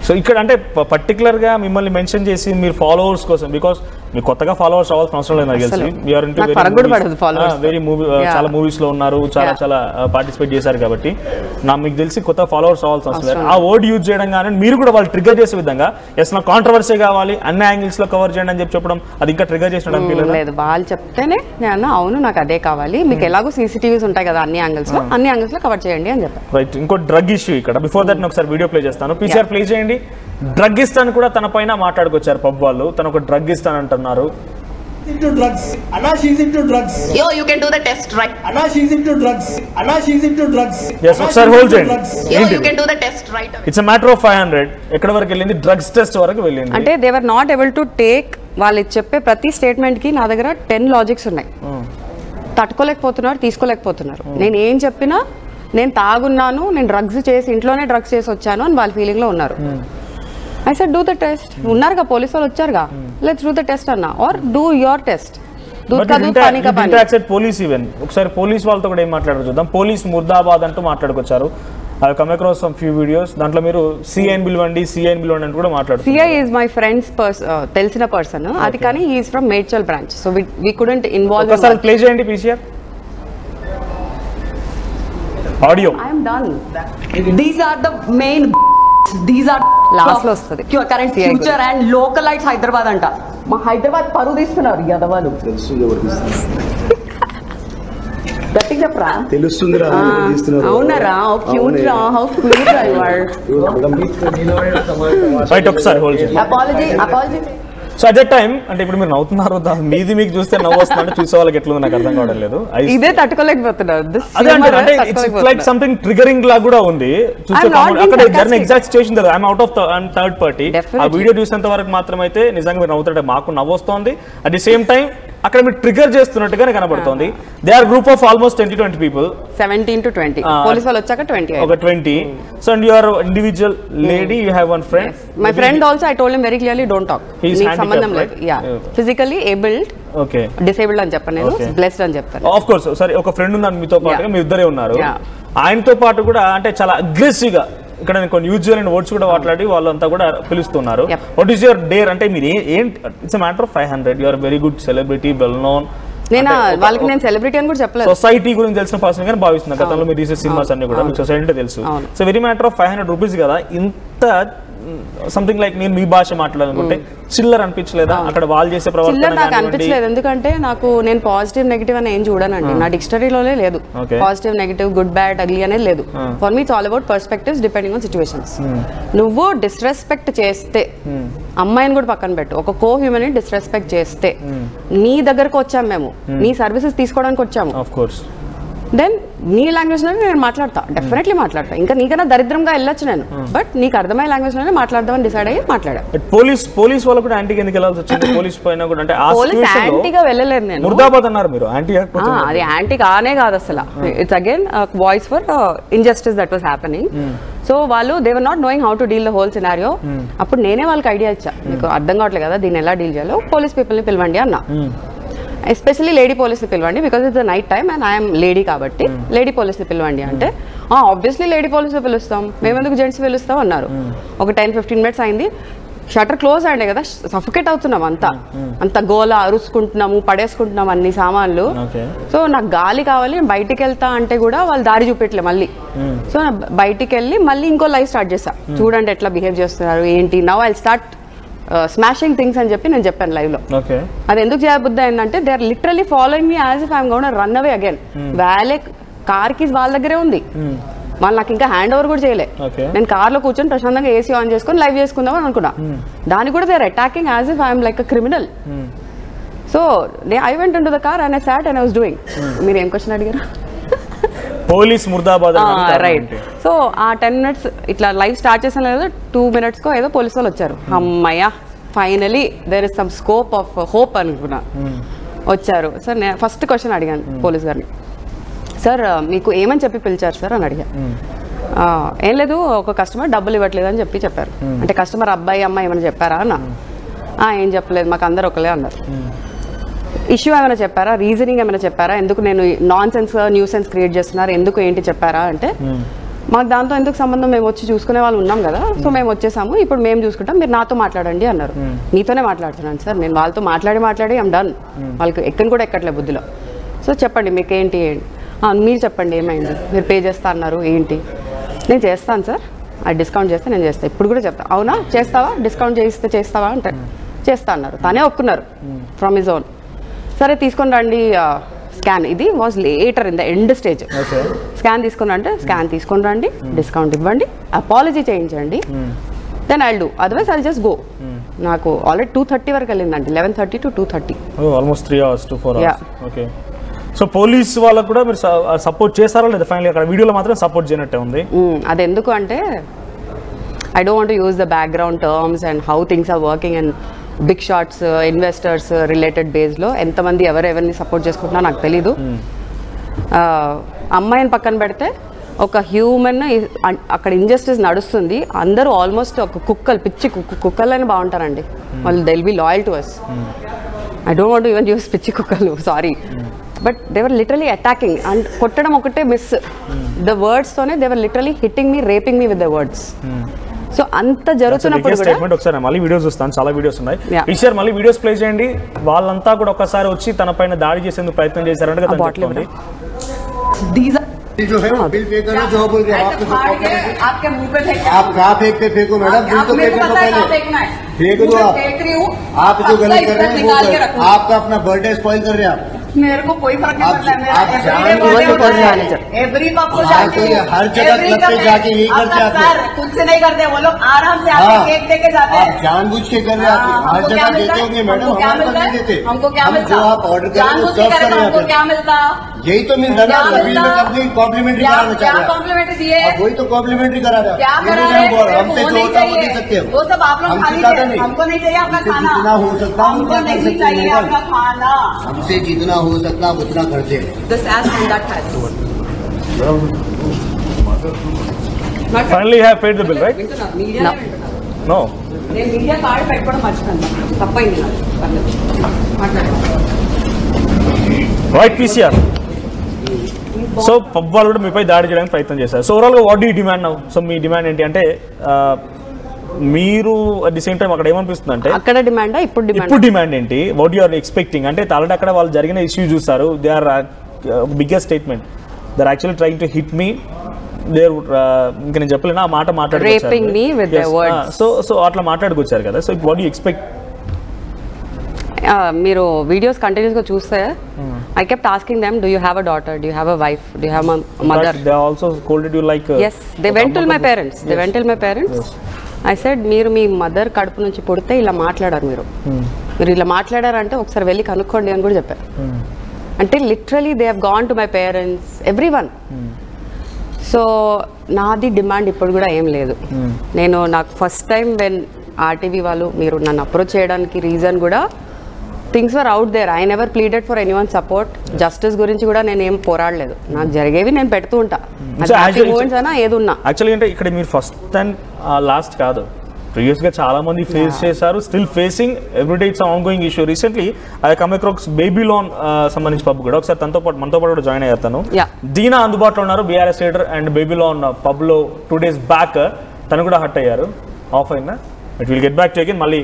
సో ఇక్కడ అంటే పర్టికులర్ గా మిమ్మల్ని మెన్షన్ చేసి మీరు ఫాలోవర్స్ కోసం, బికాస్ మీరు కొత్తగా ఫాలోవర్స్ అవ్వాల్సిన అవసరం లేదు నాకు తెలిసి. వెరీ మూవీ, చాలా మూవీస్ లో ఉన్నారు, చాలా పార్టిసిపేట్ చేశారు కాబట్టి మీకు తెలిసి కొత్త ఫాలోవర్స్ అవ్వాల్సిన అవసరం లేదు. ఆ వర్డ్ యూజ్ చేయడం కానీ మీరు కూడా వాళ్ళు ట్రిగర్ చేసే విధంగా, ఎస్ నాకు కాంట్రవర్సీ కావాలి, అన్ని యాంగిల్స్ లో కవర్ చేయండి అని చెప్పడం, అది ఇంకా ట్రిగర్ చేసినట్టు లేదు. వాళ్ళు చెప్తేనే నేను అవును నాకు అదే కావాలి, మీకు ఎలాగో సీసీటీవీస్ ఉంటాయి కదా అన్ని యాంగిల్స్ లో కవర్ చేయండి అని చెప్పారు. రైట్, ఇంకో డ్రగ్ ఇష్యూ ఇక్కడ. బిఫోర్ దట్ ఒకసారి వీడియో ప్లే చేస్తాను, పీసీఆర్ ప్లే చేయండి. డ్రగ్ ఇస్తాను కూడా తన పైన మాట్లాడుకొచ్చారు పబ్ వాళ్ళు. తను ఒక drug ఇస్తానంటున్నారు. Into drugs. Anna, she's into drugs. Yo, you can do the test, right? Anna, she's into drugs. Anna, she's into drugs. Yes, Anna, sir, she's hold into it. drugs. Yo, you can do the test right away. It's matter of 500. ఎక్కడ వరకు వెళ్ళింది? Drugs test వరకు వెళ్ళింది. అంటే they were not able to take వాళ్ళు చెప్పే ప్రతి స్టేట్మెంట్కి నా దగ్గర 10 లాజిక్స్ ఉన్నాయి. తట్టుకోలేకపోతున్నారు, తీసుకోలేకపోతున్నారు. నేను ఏం చెప్పినా నేను తాగున్నాను, నేను డ్రగ్స్ చేసి ఇంట్లోనే డ్రగ్స్ చేసి వచ్చాను అని వాళ్ళ ఫీలింగ్లో ఉన్నారు. I said do the test. ఉన్నారుగా పోలీసు వాళ్ళు వచ్చారుగా, లెట్స్ డూ ద టెస్ట్ అన్న, or do your test. Police even ఒకసారి పోలీస్ వాళ్ళతో కూడా ఏం మాట్లాడారు చూద్దాం. పోలీస్ ముర్దాబాద్ అంటూ మాట్లాడుకొచ్చారు. I come across some few videos. దాంట్లో మీరు సిఐని పిలవండి అని కూడా మాట్లాడుతున్నారు. సిఐ ఈజ్ మై ఫ్రెండ్స్ తెలిసిన పర్సన్, అది కానీ he is from Medchal branch. So we couldn't involve. ఒకసారి ప్లే చేయండి PCR audio. I am done. These are the main. These are Last లో వస్తది. current future and localites Hyderabad అంట. మా హైదరాబాద్ పరువు తీస్తున్నారు యదవాలు. గట్టిగా చెప్పరా? తెలుస్తుందిరా అవునరా? క్యూట్ రా, హౌ క్యూట్ రా యు ఆర్. రైట్, ఒకసారి హోల్డ్ చేయండి. Apology. So at that time అంటే ఇప్పుడు మీరు నవ్వుతున్నారు, మీది మీకు చూస్తే నవ్వు వస్తుందంటే చూసే వాళ్ళకి ఎట్లా నాకు అర్థం కావడం లేదు. ఇదే తట్టుకోలేకపోతున్నారు. అదే అంటే ఇట్స్ లైక్ సంథింగ్ ట్రిగరింగ్ లా కూడా ఉంది. చూసే అక్కడ జరిగిన ఎగ్జాక్ట్ సిచువేషన్ దగ్గర I'm out of third party. ఆ వీడియో చూసేంత వరకు మాత్రమైతే నిజంగా మీరు నవ్వుతుంటే మాకు నవ్వు వస్తుంది. అట్ ది సేమ్ టైం అక్కడ మీరు ట్రిగర్ చేస్తున్నట్టుగానే కనబడుతుంది. They are group of almost 20 people. 17 to 20. Police వాళ్ళు వచ్చాక 20. ఒక 20. So and you are individual lady, you have one friend. My friend also I told him very clearly don't talk. నీకు సంబంధం లేదు. Yeah, physically abled, okay, disabled అని చెప్పను నేను, blessed అని చెప్తాను. Of course. సరే, ఒక ఫ్రెండ్ ఉన్నారు మీతో పాటుగా, మీ ఇద్దరే ఉన్నారు. ఆయనతో పాటు కూడా అంటే చాలా అగ్రెసివ్ గా ఇక్కడ కొన్ని యూజ్ చేయలేని వర్డ్స్ కూడా మాట్లాడి వాళ్ళంతా కూడా పిలుస్తున్నారు. What is your dare? అంటే మీరు it's matter of 500. You are very good celebrity, well known. నేను వాళ్ళకి నేను సెలబ్రిటీ అని కూడా చెప్పలేదు. సొసైటీ గురించి తెలిసిన పర్సన్ కానీ భావిస్తున్నారు. గతంలో మీరు తీసే సినిమాస్ అన్ని కూడా మీకు సొసైటీ అంటే తెలుసు. So very matter of 500 rupees కదా. ఇంత సంథింగ్ లైక్ నేను మీ భాష మాట్లాడాలనుకుంటే చిల్లర్ అనిపించలేదా? అక్కడ వాళ్ళు చేసే ప్రవర్తన నాకు అనిపించలేదు. ఎందుకంటే నేను పాజిటివ్ నెగిటివ్ అని ఏం చూడనండి. నా డిక్షనరీలోనే లేదు positive negative, good bad, ugly అనేది లేదు. For me it's all about perspectives depending on situations. నువ్వు డిస్రెస్పెక్ట్ చేస్తే, అమ్మాయిని కూడా పక్కన పెట్టు, ఒక కో హ్యూమన్ ని డిస్రెస్పెక్ట్ చేస్తే, నీ దగ్గరకు వచ్చాము మేము, నీ సర్వీసెస్ తీసుకోవడానికి వచ్చాము, ఆఫ్ కోర్స్, దెన్ నీ లాంగ్వేజ్ లోనే నేను మాట్లాడతా, డెఫినెట్లీ మాట్లాడతా. ఇంకా నీకన్నా దరిద్రంగా వెళ్ళొచ్చు నేను, బట్ నీకు అర్థమయ్యే లాంగ్వేజ్ లోనే మాట్లాడదామని డిసైడ్ అయ్యి మాట్లాడా. పోలీస్ వాళ్ళు కూడా యాంటీకి ఎందుకు వెళ్ళాల్సి వచ్చింది? పోలీస్ పైన కూడా అంటే పోలీస్ యాంటీగా వెళ్ళలేదు నేను. ముర్దాబాద్ అన్నారు మీరు, యాంటీ అది యాంటీ కానే కాదు అసలు. It's again voice for injustice that was happening. So వాళ్ళు they were not knowing how to deal the whole scenario. అప్పుడు నేనే వాళ్ళకి ఐడియా ఇచ్చా, మీకు అర్థం కావట్లేదు కదా దీన్ని ఎలా డీల్ చేయాలో, పోలీస్ పీపుల్ని పిలవండి అన్నా. ఎస్పెషల్లీ లేడీ పోలీస్ని పిలవండి, because it's night time and I'm lady కాబట్టి లేడీ పోలీస్ని పిలవండి అంటే, ఆబ్వియస్లీ లేడీ పోలీస్ని పిలుస్తాం, మేమెందుకు జెంట్స్ పిలుస్తాం అన్నారు. ఒక 10-15 minutes అయింది, షటర్ క్లోజ్ అయ్యండి కదా, సఫికేట్ అవుతున్నాం అంత గోల, అరుచుకుంటున్నాము, పడేసుకుంటున్నాం అన్ని సామాన్లు. సో నాకు గాలి కావాలి, బయటికి వెళ్తా అంటే కూడా వాళ్ళు దారి చూపెట్టలే మళ్ళీ. సో బయటికి వెళ్ళి మళ్ళీ ఇంకో లైవ్ స్టార్ట్ చేస్తా, చూడండి ఎట్లా బిహేవ్ చేస్తున్నారు ఏంటి, now I start smashing things అని చెప్పి నేను చెప్పాను లైవ్ లో. అది ఎందుకు చేయబుద్ధి అయిందంటే they are literally following me as if I'm gonna run away again. Valet car keys వాళ్ళ దగ్గరే ఉంది, వాళ్ళు నాకు ఇంకా హ్యాండ్ ఓవర్ కూడా చేయలే. నేను కార్ లో కూర్చొని ప్రశాంతంగా ఏసీ ఆన్ చేసుకొని లైవ్ చేసుకుందాం అని అనుకున్నా, దాన్ని కూడా they are attacking as if I'm like a criminal. So I went into the car and I sat and I was doing. మీరు ఏం క్వశ్చన్ అడిగారు? Police murdabad, right. సో ఆ 10 minutes ఇట్లా లైవ్ స్టార్ట్ చేసిన లేదా 2 minutes కో ఏదో పోలీసు వాళ్ళు వచ్చారు. అమ్మయ్య, finally there is some scope of hope అనుకున్నా. వచ్చారు సార్. నేను ఫస్ట్ క్వశ్చన్ అడిగాను పోలీస్ గారిని, సార్ మీకు ఏమని చెప్పి పిలిచారు సార్ అని అడిగా. ఏం లేదు, ఒక కస్టమర్ డబ్బులు ఇవ్వట్లేదు అని చెప్పారు. అంటే కస్టమర్ అబ్బాయి అమ్మాయి ఏమైనా చెప్పారా అన్న? ఏం చెప్పలేదు, మాకు అందరు ఒకలే అన్నారు. ఇష్యూ ఏమైనా చెప్పారా, రీజనింగ్ ఏమైనా చెప్పారా, ఎందుకు నేను non sense new sense create చేస్తున్నారు, ఎందుకు ఏంటి చెప్పారా అంటే, మాకు దాంతో ఎందుకు సంబంధం, మేము వచ్చి చూసుకునే వాళ్ళు ఉన్నాం కదా, సో మేము వచ్చేసాము, ఇప్పుడు మేము చూసుకుంటాం, మీరు నాతో మాట్లాడండి అన్నారు. మీతోనే మాట్లాడుతున్నాను సార్, నేను వాళ్ళతో మాట్లాడి ఐమ్ డన్, వాళ్ళకి ఎక్కని కూడా ఎక్కట్లే బుద్ధిలో. సో చెప్పండి మీకు ఏంటి, మీరు చెప్పండి ఏమైంది, మీరు పే చేస్తా అన్నారు ఏంటి. నేను చేస్తాను సార్, అది డిస్కౌంట్ చేస్తే నేను చేస్తాను, ఇప్పుడు కూడా చెప్తాను. అవునా చేస్తావా, డిస్కౌంట్ చేయిస్తే చేస్తావా అంటే చేస్తా అన్నారు. తనే ఒప్పుకున్నారు ఫ్రమ్ హిజ్ ఓన్. సరే తీసుకొని రండి స్కాన్, ఇది was later in the end stage. Scan తీసుకుని అంటే స్కాన్ తీసుకొని రండి, డిస్కౌంట్ ఇవ్వండి, అపాలజీ చేయించండి, then I'll do, otherwise I'll just go. నాకు ఆల్రెడీ 2:30 వరకు వెళ్ళిందండి, 11:30 to 2:30. Almost 3 hours to 4 hours. Okay. So police వాళ్ళకు కూడా మీరు సపోర్ట్ చేస్తారా లేదా? ఫైనల్ అక్కడ వీడియోలో మాత్రం సపోర్ట్ చేయనట్టే ఉంది. అది ఎందుకు అంటే I don't want to use the background terms and how things are working and big shots investors related బేస్లో ఎంతమంది ఎవరెవరిని సపోర్ట్ చేసుకుంటున్నా నాకు తెలీదు. అమ్మాయిని పక్కన పెడితే ఒక హ్యూమన్ అక్కడ ఇంజస్టిస్ నడుస్తుంది, అందరూ ఆల్మోస్ట్ ఒక కుక్కలు, పిచ్చి కుక్కలని బాగుంటారండి వాళ్ళు, they will be loyal to us. I don't want even use పిచ్చి కుక్కలు, sorry, but they were literally attacking and కొట్టడం ఒకటే మిస్. ద వర్డ్స్ తోనే they were literally hitting me, raping me with the words. So అంత జరుగుతున్నప్పుడు statement ఒకసారి మళ్ళీ videos చూస్తాను, చాలా వీడియోస్ ఉన్నాయి. ఈసారి మళ్ళీ వీడియోస్ ప్లే చేయండి. వాళ్ళంతా కూడా ఒకసారి వచ్చి తన పైన దాడి చేసేందుకు ప్రయత్నం చేశారంటే जो है वो बिल पे करो, जो बोल रहे आपके मुंह पे फेंक, आप कहाँ फेंकते फेंको मैडम, बिल तो फेंकने तो पहले फेंक दो आप जो गलत कर रहे हैं आपका अपना बर्थडे स्पॉइल कर रहे हैं आप. मेरे को कोई फर्क नहीं पड़ता है, एवरी पब को जाके हर जगह क्लब पे जाके यही करते हैं. खुद से नहीं करते वो लोग, आराम से आके केक दे के जाते हैं. जानबूझ के कर रहे हैं, हर जगह देते होंगे मैडम, हमारे को नहीं देते. हमको क्या मिलता? जो आप ऑर्डर करें वो सर्व कर रहे हैं. क्या मिलता? यही तो मिलता है ना, बिल में कंपनी कॉम्प्लीमेंट्री कराना चाह रहे हैं. कॉम्प्लीमेंट्री दिए, वही तो कॉम्प्लीमेंट्री करा रहे हैं. क्या करा रहे हैं? हमसे जो होता है वो दे सकते हो, वो सब आप लोग खा लीजिए, हमको नहीं चाहिए आपका खाना. जितना हो सकता है हमको नहीं चाहिए आपका खाना, हमसे जितना हो सकता है उतना करते हैं. This as and that has. Finally you have paid the bill, right? No. No. నేను మీడియా కార్డు పెట్టుకోవడం మర్చిపోయాను, తప్పైంది మాట్లాడండి. Right PCR. సో పబ్ వాళ్ళు కూడా మీపై దాడి చేయడానికి ప్రయత్నం చేశారు. సో ఓవరాల్గా what do you demand now? So me demand ఏంటి అంటే మీరు అట్ ది సేమ్ టైం అక్కడ ఏమనిపిస్తుంది అంటే అక్కడ డిమాండ్, ఇప్పుడు డిమాండ్ ఏంటి? వాట్ యు ఆర్ ఎక్స్పెక్టింగ్ అంటే ఆల్రెడీ అక్కడ వాళ్ళు జరిగిన ఇష్యూ చూస్తారు. They are biggest statement, they are actually trying to hit me, they ఇంకా నేను చెప్పలేను ఆ మాట మాట్లాడుకొచ్చారు. సో అట్లా మాట్లాడుకొచ్చారు కదా. So what you expect? మీరు వీడియోస్ కంటిన్యూస్గా చూస్తే I kept asking them, do you have a daughter, do you have a wife, do you have a mother? They also scolded you like yes, they went to my parents. They went to my parents. Yes. I said, మీరు మీ mother కడుపు నుంచి పుడితే ఇలా మాట్లాడారు, మీరు ఇలా మాట్లాడారంటే ఒకసారి వెళ్ళి కనుక్కోండి అని కూడా చెప్పారు. అంటే literally they have gone to my parents, everyone. So నాది డిమాండ్ ఇప్పుడు కూడా ఏం లేదు. నాకు ఫస్ట్ టైం వెన్ ఆర్టీవీ వాళ్ళు మీరు నన్ను అప్రోచ్ చేయడానికి రీజన్ కూడా things were out there. I never pleaded for anyone support. Justice గురించి కూడా నేను ఏం పోరాడలేదు, నాకు జరిగేవి నేను పెడుతూ ఉంటా, మూమెంట్స్ అయినా ఏది ఉన్నా. యాక్చువల్లీ అంటే ఇక్కడ మీరు ఫస్ట్ అండ్ లాస్ట్ కాదు, ప్రీవియస్ గా చాలా మంది ఫేస్ చేశారు, still facing everyday. It's on going issue. Recently I come across baby loan సంబంధించి పబ్ కూడా ఒకసారి మనతో పాటు కూడా జాయిన్ అయ్యారు. తను దీనా అందుబాటులో ఉన్నారు, BRS leader, and baby loan pub లో 2 days బ్యాక్ తను కూడా హర్ట్ అయ్యారు. ఆఫ్ అయిందా? It will get back to again, మళ్ళీ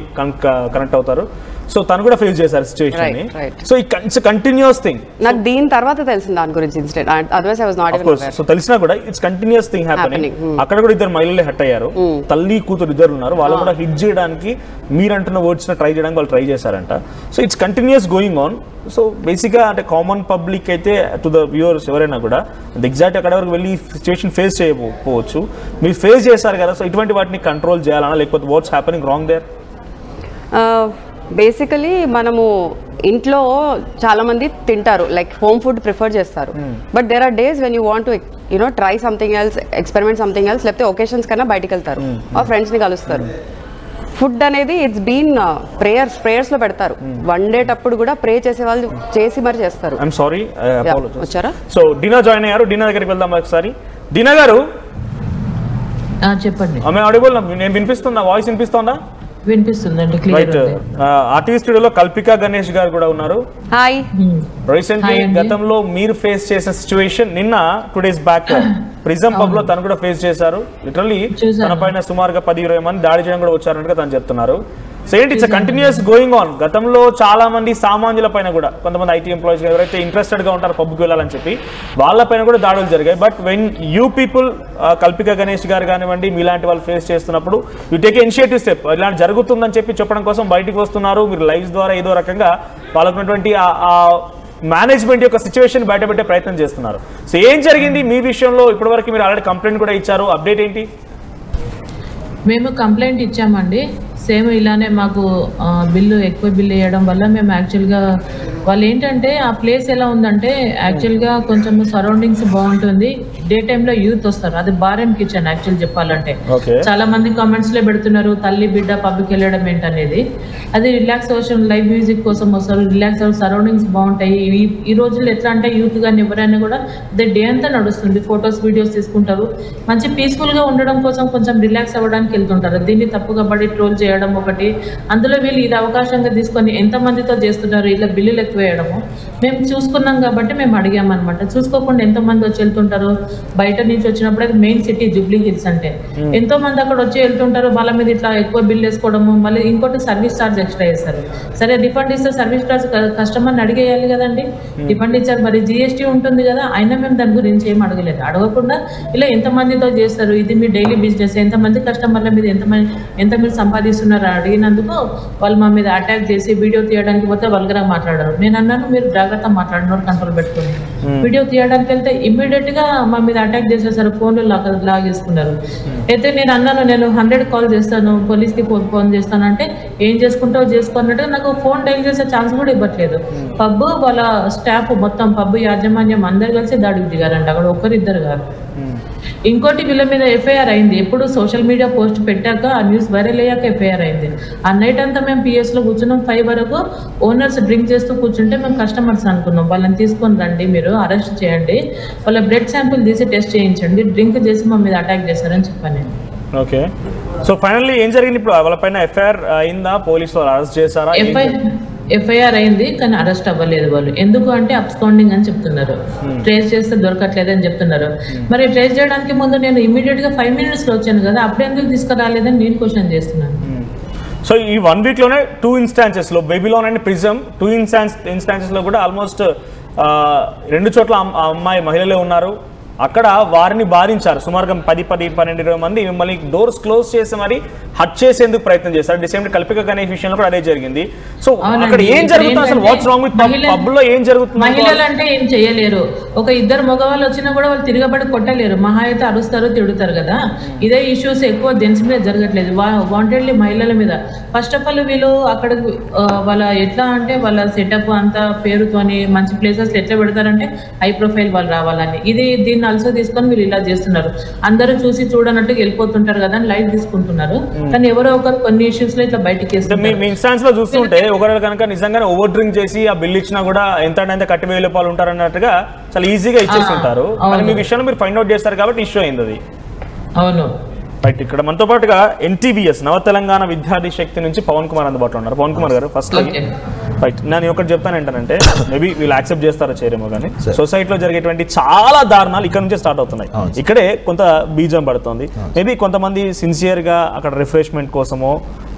కనెక్ట్ అవుతారు. సో తను కూడా ఫేస్ చేశారు సిచువేషన్ ని. So it's continuous thing. నాకు దీని తర్వాత తెలిసింది దాని గురించి incident, otherwise I was not even aware. So తెలిసినా కూడా ఇట్స్ కంటిన్యూస్ థింగ్ హ్యాపెనింగ్. అక్కడ కూడా 2 మహిళలు హట్ అయ్యారు, తల్లి కూతురు 2 ఉన్నారు. వాళ్ళు కూడా హిట్ చేయడానికి మీరు అంటున్న వర్డ్స్ ట్రై చేయడానికి వాళ్ళు ట్రై చేశారంట. So it's continuous going on. So బేసిక్గా అంటే కామన్ పబ్లిక్ అయితే టు ద వ్యూవర్స్ ఎవరైనా కూడా ఎగ్జాక్ట్ అక్కడ వరకు వెళ్ళి సిచ్యువేషన్ ఫేస్ చేయకపోవచ్చు, మీరు ఫేస్ చేశారు కదా. సో ఇటువంటి వాటిని కంట్రోల్ చేయాలన్నా, లేకపోతే what's happening wrong there? Basically మనము ఇంట్లో చాలా మంది తింటారు, లైక్ హోమ్ ఫుడ్ ప్రిఫర్ చేస్తారు. But there are days when you want to try something else, experiment something else, లేకపోతే ఒకేషన్స్ కన్నా బయటికి వెళ్తారు, ఆ ఫ్రెండ్స్ని కలుస్తారు. ఫుడ్ అనేది ఇట్స్ బీన్ ప్రేయర్స్ లో పెడతారు. వండేటప్పుడు కూడా ప్రే చేసే వాళ్ళు చేసి మరి చేస్తారు. ఐఎమ్ సారీ, వచ్చారా? సో డీనా జాయిన్ అయ్యారు. డీనా దగ్గరికి వెళ్దాం ఒకసారి. డీనా గారు చెప్పండి. ఆమె ఆడిబుల్, నేను వినిపిస్తుందా? వాయిస్ వినిపిస్తుందా? వినిపిస్తుందండి. ఆర్టీవీ స్టూడియోలో కల్పికా గణేష్ గారు కూడా ఉన్నారు. హాయ్. రీసెంట్లీ గతంలో మీరు ఫేస్ చేసిన సిచ్యువేషన్ నిన్న 2 days బ్యాక్ ప్రిజం పబ్ లో తను కూడా ఫేస్ చేశారు. లిటరల్లీ తన పైన సుమారుగా 10-20 మంది దాడి చేయడం కూడా వచ్చారని తను చెప్తున్నారు. సో ఏంటి, ఇట్స్ కంటిన్యూస్ గోయింగ్ ఆన్. గతంలో చాలా మంది సామాన్యుల పైన కూడా, కొంతమంది ఐటీ ఎంప్లాయీస్ ఎవరైతే ఇంట్రెస్టెడ్ గా ఉంటారో పబ్కి వెళ్ళాలని చెప్పి, వాళ్ళపైన కూడా దాడులు జరిగాయి. But when you people, Kalpika Ganesh గారు కానివ్వండి, మీలాంటి వాళ్ళు ఫేస్ చేస్తున్నప్పుడు యూ టేక్ ఇనిషియేటివ్ స్టెప్. ఇలాంటి జరుగుతుందని చెప్పి చెప్పడం కోసం బయటికి వస్తున్నారు. మీరు లైవ్స్ ద్వారా ఏదో రకంగా వాళ్ళకున్నటువంటి మేనేజ్మెంట్ యొక్క సిచ్యువేషన్ బయటపెట్టే ప్రయత్నం చేస్తున్నారు. సో ఏం జరిగింది మీ విషయంలో? ఇప్పటివరకు మీరు ఆల్రెడీ కంప్లైంట్ కూడా ఇచ్చారు, అప్డేట్ ఏంటి? మేము కంప్లైంట్ ఇచ్చామండి. సేమ్ ఇలానే మాకు ఎక్కువ బిల్లు వేయడం వల్ల మేము యాక్చువల్గా వాళ్ళు ఏంటంటే ఆ ప్లేస్ ఎలా ఉందంటే యాక్చువల్గా కొంచెం సరౌండింగ్స్ బాగుంటుంది. డే టైంలో యూత్ వస్తారు. అది బార్ అండ్ కిచెన్ యాక్చువల్ చెప్పాలంటే. చాలా మంది కామెంట్స్లో పెడుతున్నారు తల్లి బిడ్డ పబ్కి వెళ్ళడం ఏంటనేది. అది రిలాక్సేషన్ లైవ్ మ్యూజిక్ కోసం వస్తారు. రిలాక్స్ సరౌండింగ్స్ బాగుంటాయి. ఈ రోజుల్లో ఎట్లా అంటే యూత్ కానీ ఎవరైనా కూడా డే అంతా నడుస్తుంది. ఫొటోస్ వీడియోస్ తీసుకుంటారు. మంచి పీస్ఫుల్గా ఉండడం కోసం కొంచెం రిలాక్స్ అవ్వడానికి వెళ్తుంటారు. దీన్ని తప్పుగా పడి ట్రోల్ చేయడం ఒకటి. అందులో వీళ్ళు ఇది అవకాశంగా తీసుకొని ఎంతమందితో చేస్తున్నారు ఇలా బిల్లులు ఎక్కువ వేయడము. మేము చూసుకున్నాం కాబట్టి మేము అడిగామన్నమాట. చూసుకోకుండా ఎంతమంది వచ్చి వెళ్తుంటారు. బయట నుంచి వచ్చినప్పుడు అది మెయిన్ సిటీ జూబ్లీ హిల్స్ అంటే ఎంతో మంది అక్కడ వచ్చి వెళ్తుంటారు. వాళ్ళ మీద ఇట్లా ఎక్కువ బిల్ వేసుకోవడము. మళ్ళీ ఇంకోటి సర్వీస్ ఛార్జ్ ఎక్స్ట్రా చేస్తారు. సరే రిఫండ్ ఇస్తే సర్వీస్ ఛార్జ్ కస్టమర్ని అడిగేయాలి కదండి. రిఫండ్ ఇచ్చారు మరి జీఎస్టీ ఉంటుంది కదా. అయినా మేము దాని గురించి ఏం అడగలేదు. అడగకుండా ఇలా ఎంతమందితో చేస్తారు ఇది మీ డైలీ బిజినెస్ ఎంతమంది కస్టమర్ల మీద ఎంత మీరు సంపాదిస్తున్నారు అడిగినందుకు వాళ్ళు మా మీద అటాక్ చేసి వీడియో తీయడానికి పోతే వల్గరా మాట్లాడారు. నేను అన్నాను మీరు జాగ్రత్త మాట్లాడినారు కంట్రోల్ పెట్టుకుని. వీడియో తీయడానికి వెళ్తే ఇమ్మీడియట్ గా మా మీద అటాక్ చేసేసారు. ఫోన్లు లాగేసుకున్నారు. అయితే నేను అన్నాను నేను 100 కాల్ చేస్తాను పోలీస్కి ఫోన్ చేస్తాను అంటే ఏం చేసుకుంటావు చేసుకున్నట్టుగా నాకు ఫోన్ డైల్ చేసే ఛాన్స్ కూడా ఇవ్వట్లేదు. పబ్ వాళ్ళ స్టాఫ్ మొత్తం పబ్ యాజమాన్యం అందరు కలిసి దాడికి దిగారంట. అక్కడ ఒక్కరిద్దరు కాదు. ఇంకోటి వీళ్ళ మీద ఎఫ్ఐఆర్ అయింది. ఎప్పుడు సోషల్ మీడియా పోస్ట్ పెట్టాక ఆ న్యూస్ వైరల్ అయ్యాక ఎఫ్ఐఆర్ అయింది. ఆ నైట్ అంతా మేము పిఎస్లో కూర్చున్నాం. 5 వరకు ఓనర్స్ డ్రింక్ చేస్తూ కూర్చుంటే మేము కస్టమర్స్ అనుకున్నాం వాళ్ళని తీసుకొని రండి మీరు అరెస్ట్ చేయండి వాళ్ళ బ్లడ్ శాంపిల్ తీసి టెస్ట్ చేయించండి డ్రింక్ చేసి మా మీద అటాక్ చేశారని చెప్పాను నేను. ఓకే సో ఫైనల్లీ ఏం జరిగింది ఇప్పుడు వాళ్ళపైన ఎఫ్ఐఆర్ అయిందా పోలీసులు అరెస్ట్ చేశారా? ఎఫ్ఐఆర్ అయింది కానీ అరెస్ట్ అవ్వలేదు వాళ్ళు. ఎందుకు అంటే అబ్స్కాండింగ్ అని చెప్తున్నారు. ట్రేస్ చేస్తే దొరకట్లేదు అని చెప్తున్నారు. మరి ట్రేస్ చేయడానికి ముందు నేను ఇమీడియట్ గా 5 minutesలో వచ్చాను కదా అప్పుడు ఎందుకు తీసుకురాలేదని నేను క్వశ్చన్ చేస్తున్నాను. సో ఈ 1 week లోనే 2 instances లో బేబీలోన్ అండ్ ప్రిజమ్ 2 instances లో కూడా ఆల్మోస్ట్ 2 చోట్ల అమ్మాయి మహిళలే ఉన్నారు. అక్కడ వారిని బాధించారు. సుమారుగా 10-12 మంది మిమ్మల్ని డోర్స్ క్లోజ్ చేసి మరి హట్ చేసేందుకు ప్రయత్నం చేశారు. డిసెంబర్ కల్పిక గణేష్ విషయంలో కూడా అదే జరిగింది. సో అక్కడ ఏం జరుగుతుంది అసలు? వాట్స్ రాంగ్ విత్ పబ్ లో ఏం జరుగుతుంది? మహిళలు అంటే ఏం చేయలేరు. ఒక 2 మగవాళ్ళు వచ్చినా కూడా వాళ్ళు తిరగబడి కొట్టలేరు. మహా అయితే అరుస్తారు తిడుతారు కదా. ఇదే ఇష్యూస్ ఎక్కువ జెంట్స్ మీద జరగట్లేదు. వాంటెడ్లీ మహిళల మీద. ఫస్ట్ ఆఫ్ ఆల్ వీళ్ళు అక్కడ వాళ్ళ ఎట్లా అంటే వాళ్ళ సెటప్ అంతా పేరుతోని మంచి ప్లేసెస్ ఎట్లా పెడతారంటే హై ప్రొఫైల్ వాళ్ళు రావాలని. దీన్ని అల్సో తీసుకొని వీళ్ళు ఇలా చేస్తున్నారు. అందరూ చూసి చూడనట్టు వెళ్ళిపోతుంటారు కదా అని లైట్ తీసుకుంటున్నారు. కానీ ఎవరో ఒకరు కొన్ని ఇష్యూస్ లో ఇట్లా బయటకి ఇన్స్టాన్స్ లో చూస్తుంటే ఒకరు కనుక నిజంగానే ఓవర్ డ్రింక్ చేసి ఆ బిల్ ఇచ్చినా కూడా ఎంత కట్టి 1000 రూపాయలు ఉంటారు అన్నట్టుగా చాలా ఈజీగా ఇచ్చేసి ఉంటారు. కానీ మీ విషయంలో మీరు ఫైండ్ అవుట్ చేస్తారు కాబట్టి ఇష్యూ అయింది అది. అవును రైట్. ఇక్కడ మనతో పాటుగా NTVS నవ తెలంగాణ విద్యార్థి శక్తి నుంచి పవన్ కుమార్ అందుబాటులో ఉన్నారు. పవన్ కుమార్ గారు ఫస్ట్ రైట్ నేను ఒకటి చెప్తాను ఏంటంటే మేబీ వీళ్ళు యాక్సెప్ట్ చేస్తారో చేయరేమో కానీ సొసైటీలో జరిగేటువంటి చాలా దారుణాలు ఇక్కడ నుంచే స్టార్ట్ అవుతున్నాయి. ఇక్కడే కొంత బీజం పడుతుంది. మేబీ కొంతమంది సిన్సియర్గా అక్కడ రిఫ్రెష్మెంట్ కోసమో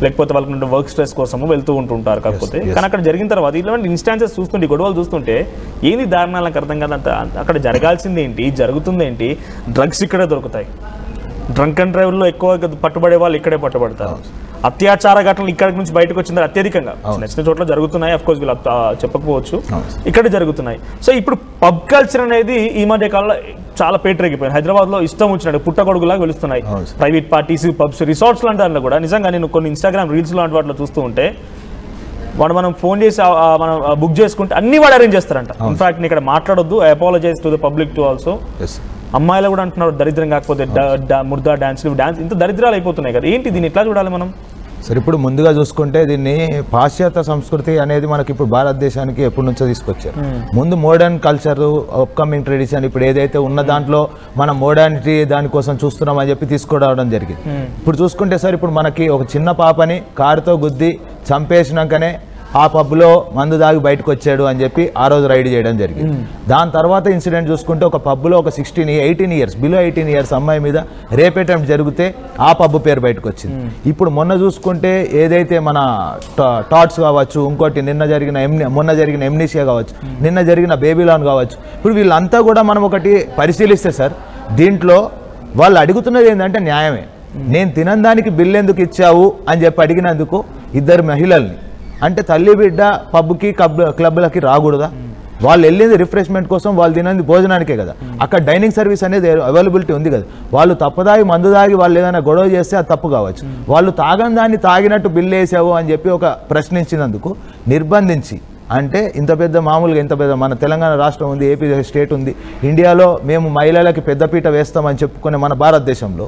లేకపోతే వాళ్ళకి వర్క్ స్ట్రెస్ కోసమో వెళ్తూ ఉంటుంటారు. కాకపోతే కానీ అక్కడ జరిగిన తర్వాత ఇలాంటి ఇన్స్టాన్సెస్ చూస్తుంటే గొడవలు చూస్తుంటే ఏంది దారుణాలు నాకు అర్థం కాదు. అక్కడ జరగాల్సింది ఏంటి, జరుగుతుంది ఏంటి? డ్రగ్స్ ఇక్కడే దొరుకుతాయి. డ్రంక్ అండ్ డ్రైవ్లో ఎక్కువ పట్టుబడే వాళ్ళు ఇక్కడే పట్టుబడతారు. అత్యాచార ఘటనలు ఇక్కడ నుంచి బయటకు వచ్చింది అత్యధికంగా నచ్చిన చోట్ల జరుగుతున్నాయి. అఫ్ కోర్స్ వీళ్ళు చెప్పకపోవచ్చు, ఇక్కడ జరుగుతున్నాయి. సో ఇప్పుడు పబ్ కల్చర్ అనేది ఈ మధ్య కాలంలో చాలా పేటరెగిపోయింది. హైదరాబాద్ లో ఇష్టం వచ్చినట్టు పుట్టగొడుగులాగా వెలుస్తున్నాయి. ప్రైవేట్ పార్టీస్, పబ్స్, రిసార్ట్స్ లాంటి దాంట్లో కూడా నిజంగా నేను కొన్ని ఇన్స్టాగ్రామ్ రీల్స్ లాంటి వాటిలో చూస్తూ ఉంటే మనం ఫోన్ చేసి మనం బుక్ చేసుకుంటే అన్ని వాడు అరేంజ్ చేస్తారంట. ఇన్ఫాక్ట్ ఇక్కడ మాట్లాడొద్దు, I apologise to the public to also. అమ్మాయిలు కూడా అంటున్నారు దరిద్రం కాకపోతే ముర్దా డాన్స్ ఇంత దరిద్రాలు అయిపోతున్నాయి కదా. ఏంటి దీన్ని ఎట్లా చూడాలి మనం? సరే ఇప్పుడు ముందుగా చూసుకుంటే దీన్ని పాశ్చాత్య సంస్కృతి అనేది మనకి ఇప్పుడు భారతదేశానికి ఎప్పటి నుంచో తీసుకొచ్చారు. ముందు మోడర్న్ కల్చర్, అప్కమింగ్ ట్రెడిషన్, ఇప్పుడు ఏదైతే ఉన్న దాంట్లో మనం మోడర్నిటీ దానికోసం చూస్తున్నాం అని చెప్పి తీసుకురావడం జరిగింది. ఇప్పుడు చూసుకుంటే సార్ ఇప్పుడు మనకి ఒక చిన్న పాపని కారుతో గుద్ది చంపేసినాకనే ఆ పబ్లో మందు దాగి బయటకు వచ్చాడు అని చెప్పి ఆ రోజు రైడ్ చేయడం జరిగింది. దాని తర్వాత ఇన్సిడెంట్ చూసుకుంటే ఒక పబ్లో ఒక 18 years బిలో 18 years అమ్మాయి మీద రేప్ అటెంప్ట్ జరిగితే ఆ పబ్ పేరు బయటకు వచ్చింది. ఇప్పుడు మొన్న చూసుకుంటే ఏదైతే మన టాట్స్ కావచ్చు, ఇంకోటి మొన్న జరిగిన ఎమ్నీషియా కావచ్చు, నిన్న జరిగిన బేబీలాన్ కావచ్చు, ఇప్పుడు వీళ్ళంతా కూడా మనం ఒకటి పరిశీలిస్తే సార్ దీంట్లో వాళ్ళు అడుగుతున్నది ఏంటంటే న్యాయమే. నేను తినందానికి బిల్ ఎందుకు ఇచ్చావు అని చెప్పి అడిగినందుకు 2 మహిళల్ని అంటే తల్లి బిడ్డ పబ్కి క్లబ్లకి రాకూడదా? వాళ్ళు వెళ్ళింది రిఫ్రెష్మెంట్ కోసం, వాళ్ళు తినేది భోజనానికే కదా. అక్కడ డైనింగ్ సర్వీస్ అనేది అవైలబిలిటీ ఉంది కదా. వాళ్ళు తప్పదాగి మందు దాగి వాళ్ళు ఏదైనా గొడవ చేస్తే అది తప్పు కావచ్చు. వాళ్ళు తాగని దాన్ని తాగినట్టు బిల్లు వేసావు అని చెప్పి ఒక ప్రశ్నించినందుకు నిర్బంధించి, అంటే ఇంత పెద్ద మామూలుగా ఇంత పెద్ద మన తెలంగాణ రాష్ట్రం ఉంది, ఏపీ స్టేట్ ఉంది, ఇండియాలో మేము మహిళలకి పెద్దపీట వేస్తామని చెప్పుకునే మన భారతదేశంలో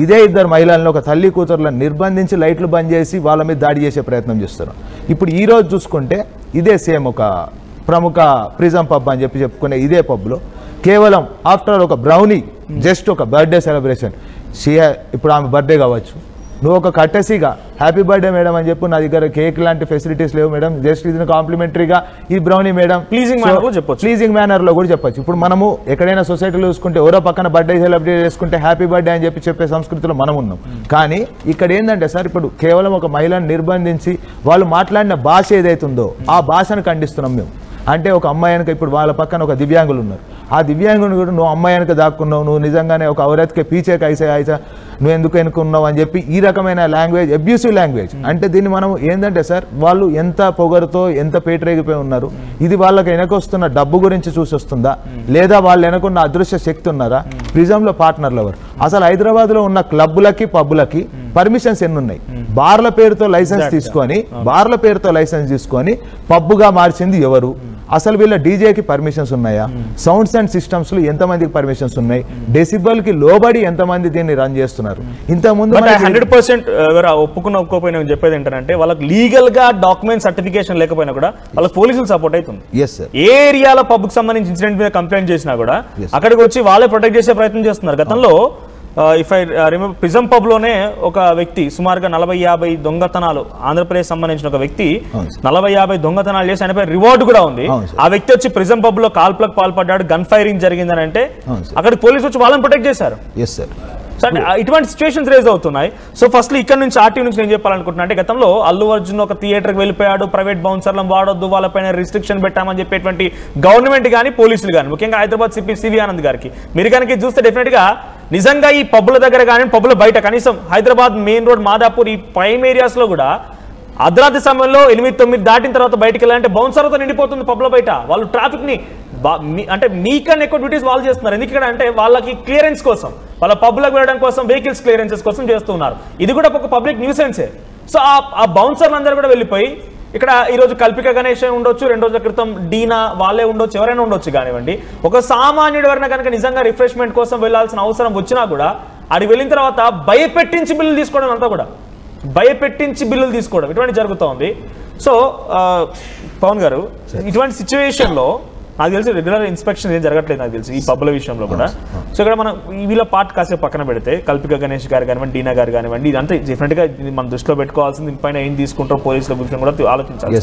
ఇదే ఇద్దరు మహిళలను ఒక తల్లి కూతురులను నిర్బంధించి లైట్లు బంద్ చేసి వాళ్ళ మీద దాడి చేసే ప్రయత్నం చేస్తారు. ఇప్పుడు ఈరోజు చూసుకుంటే ఇదే సేమ్ ఒక ప్రముఖ ప్రిజం పబ్ అని చెప్పుకునే ఇదే పబ్లో కేవలం ఆఫ్టర్ ఒక బ్రౌనీ జస్ట్ ఒక బర్త్డే సెలబ్రేషన్, ఇప్పుడు ఆమె బర్త్డే కావచ్చు, నువ్వు ఒక కట్టెసీగా హ్యాపీ బర్త్డే మేడం అని చెప్పు, నా దగ్గర కేక్ లాంటి ఫెసిలిటీస్ లేవు మేడం, జస్ట్ ఇది కాంప్లిమెంటరీగా ఈ బ్రౌనీ మేడం ప్లీజింగ్ మేనర్లో కూడా చెప్పొచ్చు. ఇప్పుడు మనము ఎక్కడైనా సొసైటీలో చూసుకుంటే ఎవరో పక్కన బర్త్డే సెలబ్రేట్ చేసుకుంటే హ్యాపీ బర్త్డే అని చెప్పే సంస్కృతిలో మనం ఉన్నాం. కానీ ఇక్కడ ఏంటంటే సార్, ఇప్పుడు కేవలం ఒక మహిళను నిర్బంధించి వాళ్ళు మాట్లాడిన భాష ఏదైతుందో ఆ భాషను ఖండిస్తున్నాం మేము. అంటే ఒక అమ్మాయి వెనక ఇప్పుడు వాళ్ళ పక్కన ఒక దివ్యాంగులు ఉన్నారు, ఆ దివ్యాంగుని కూడా నువ్వు అమ్మాయి వెనక దాక్కున్నావు, నువ్వు నిజంగానే ఒక ఔరత్కే పీచే కైసా నువ్వు ఎందుకు ఎన్నుకున్నావు అని చెప్పి ఈ రకమైన లాంగ్వేజ్, అబ్యూసివ్ లాంగ్వేజ్. అంటే దీన్ని మనం ఏంటంటే సార్, వాళ్ళు ఎంత పొగరుతో ఎంత పేటరేగిపోయి ఉన్నారు, ఇది వాళ్ళకి వెనకొస్తున్న డబ్బు గురించి చూసి వస్తుందా, లేదా వాళ్ళు వెనకున్న అదృశ్య శక్తి ఉన్నారా, ప్రిజంలో పార్ట్నర్లు ఎవరు, అసలు హైదరాబాద్లో ఉన్న క్లబ్బులకి పబ్బులకి పర్మిషన్స్ ఎన్ని ఉన్నాయి, బార్ల పేరుతో లైసెన్స్ తీసుకొని పబ్బుగా మార్చింది ఎవరు, అసలు వీళ్ళ డీజేకి పర్మిషన్స్ ఉన్నాయా, సౌండ్స్ అండ్ సిస్టమ్స్ లో ఎంతమందికి పర్మిషన్స్ ఉన్నాయి, డెసిబల్ కి లోబడి ఎంతమంది దీన్ని రన్ చేస్తున్నారు. ఇంతకుముందు 100% ఒప్పుకోపోయినా చెప్పేది ఏంటంటే, వాళ్ళకి లీగల్ గా డాక్యుమెంట్ సర్టిఫికేషన్ లేకపోయినా కూడా వాళ్ళకి పోలీసులు సపోర్ట్ అవుతుంది. ఏ ఏరియాలో పబ్ కి సంబంధించి ఇన్సిడెంట్ మీద కంప్లైంట్ చేసినా కూడా అక్కడికి వచ్చి వాళ్ళే ప్రొటెక్ట్ చేసే ప్రయత్నం చేస్తున్నారు. గతంలో if I remember prism pub లోనే ఒక వ్యక్తి సుమారుగా 40-50 దొంగతనాలు, ఆంధ్రప్రదేశ్ సంబంధించిన ఒక వ్యక్తి 40-50 దొంగతనాలు చేసి ఆయనపై రివార్డు కూడా ఉంది. ఆ వ్యక్తి వచ్చి ప్రిజం పబ్ లో కాల్పులకు పాల్పడ్డాడు, గన్ ఫైరింగ్ జరిగిందని అంటే అక్కడ పోలీసు వచ్చి వాళ్ళని ప్రొటెక్ట్ చేశారు. ఇటువంటి సిచ్యువేషన్స్ రేజ్ అవుతున్నాయి. సో ఫస్ట్ ఇక్కడ నుంచి ఆర్టీవీ నుంచి నేను చెప్పాలనుకుంటున్నా అంటే, గతంలో అల్లు అర్జున్ ఒక థియేటర్కి వెళ్ళిపోయాడు, ప్రైవేట్ బౌన్సర్లను వాడొద్దు, వాళ్ళపైన రిస్ట్రిక్షన్ పెట్టామని చెప్పేటువంటి గవర్నమెంట్ కానీ పోలీసులు కానీ, ముఖ్యంగా హైదరాబాద్ సివి ఆనంద్ గారికి మీరు కనుక చూస్తే డెఫినెట్ గా నిజంగా ఈ పబ్బుల దగ్గర కానీ పబ్బుల బయట కనీసం హైదరాబాద్ మెయిన్ రోడ్, మాదాపూర్ ఈ ప్రైమ్ ఏరియాస్ లో కూడా అర్ధరాత్రి సమయంలో 8-9 దాటిన తర్వాత బయటకు వెళ్ళాలంటే బౌన్సర్లతో నిండిపోతుంది పబ్ల బయట. వాళ్ళు ట్రాఫిక్ ని అంటే మీకన్నా ఎక్కువ డ్యూటీస్ వాళ్ళు చేస్తున్నారు. ఎందుకంటే అంటే వాళ్ళకి క్లియరెన్స్ కోసం, వాళ్ళ పబ్లకు వెళ్ళడం కోసం, వెహికల్స్ క్లియరెన్సెస్ కోసం చేస్తున్నారు. ఇది కూడా ఒక పబ్లిక్ న్యూసెన్సే. సో ఆ బౌన్సర్లు అందరూ కూడా వెళ్ళిపోయి ఇక్కడ ఈరోజు కల్పిక గణేష్ ఉండొచ్చు, 2 రోజుల క్రితం డీనా వాళ్ళే ఉండొచ్చు, ఎవరైనా ఉండొచ్చు కానివ్వండి. ఒక సామాన్యుడు ఎవరైనా కనుక నిజంగా రిఫ్రెష్మెంట్ కోసం వెళ్లాల్సిన అవసరం వచ్చినా కూడా అడిగి వెళ్ళిన తర్వాత భయపెట్టించి బిల్లులు తీసుకోవడం, అంతా కూడా భయపెట్టించి బిల్లులు తీసుకోవడం ఇటువంటి జరుగుతూ ఉంది. సో పవన్ గారు, ఇటువంటి సిచ్యువేషన్లో నాకు తెలిసి రెగ్యులర్ ఇన్స్పెక్షన్ ఏం జరగట్లేదు నాకు తెలిసి ఈ పబ్బుల విషయంలో కూడా. సో ఇక్కడ మనం వీళ్ళ పార్ట్ కాసేపు పక్కన పెడితే కల్పిక గణేష్ గారు కానివ్వండి, డీనా గారు కానివ్వండి, ఇదంతా డెఫినెట్ గా మనం దృష్టిలో పెట్టుకోవాల్సింది. దీనిపైన ఏం తీసుకుంటారో పోలీసుల గురించి కూడా ఆలోచించాలి.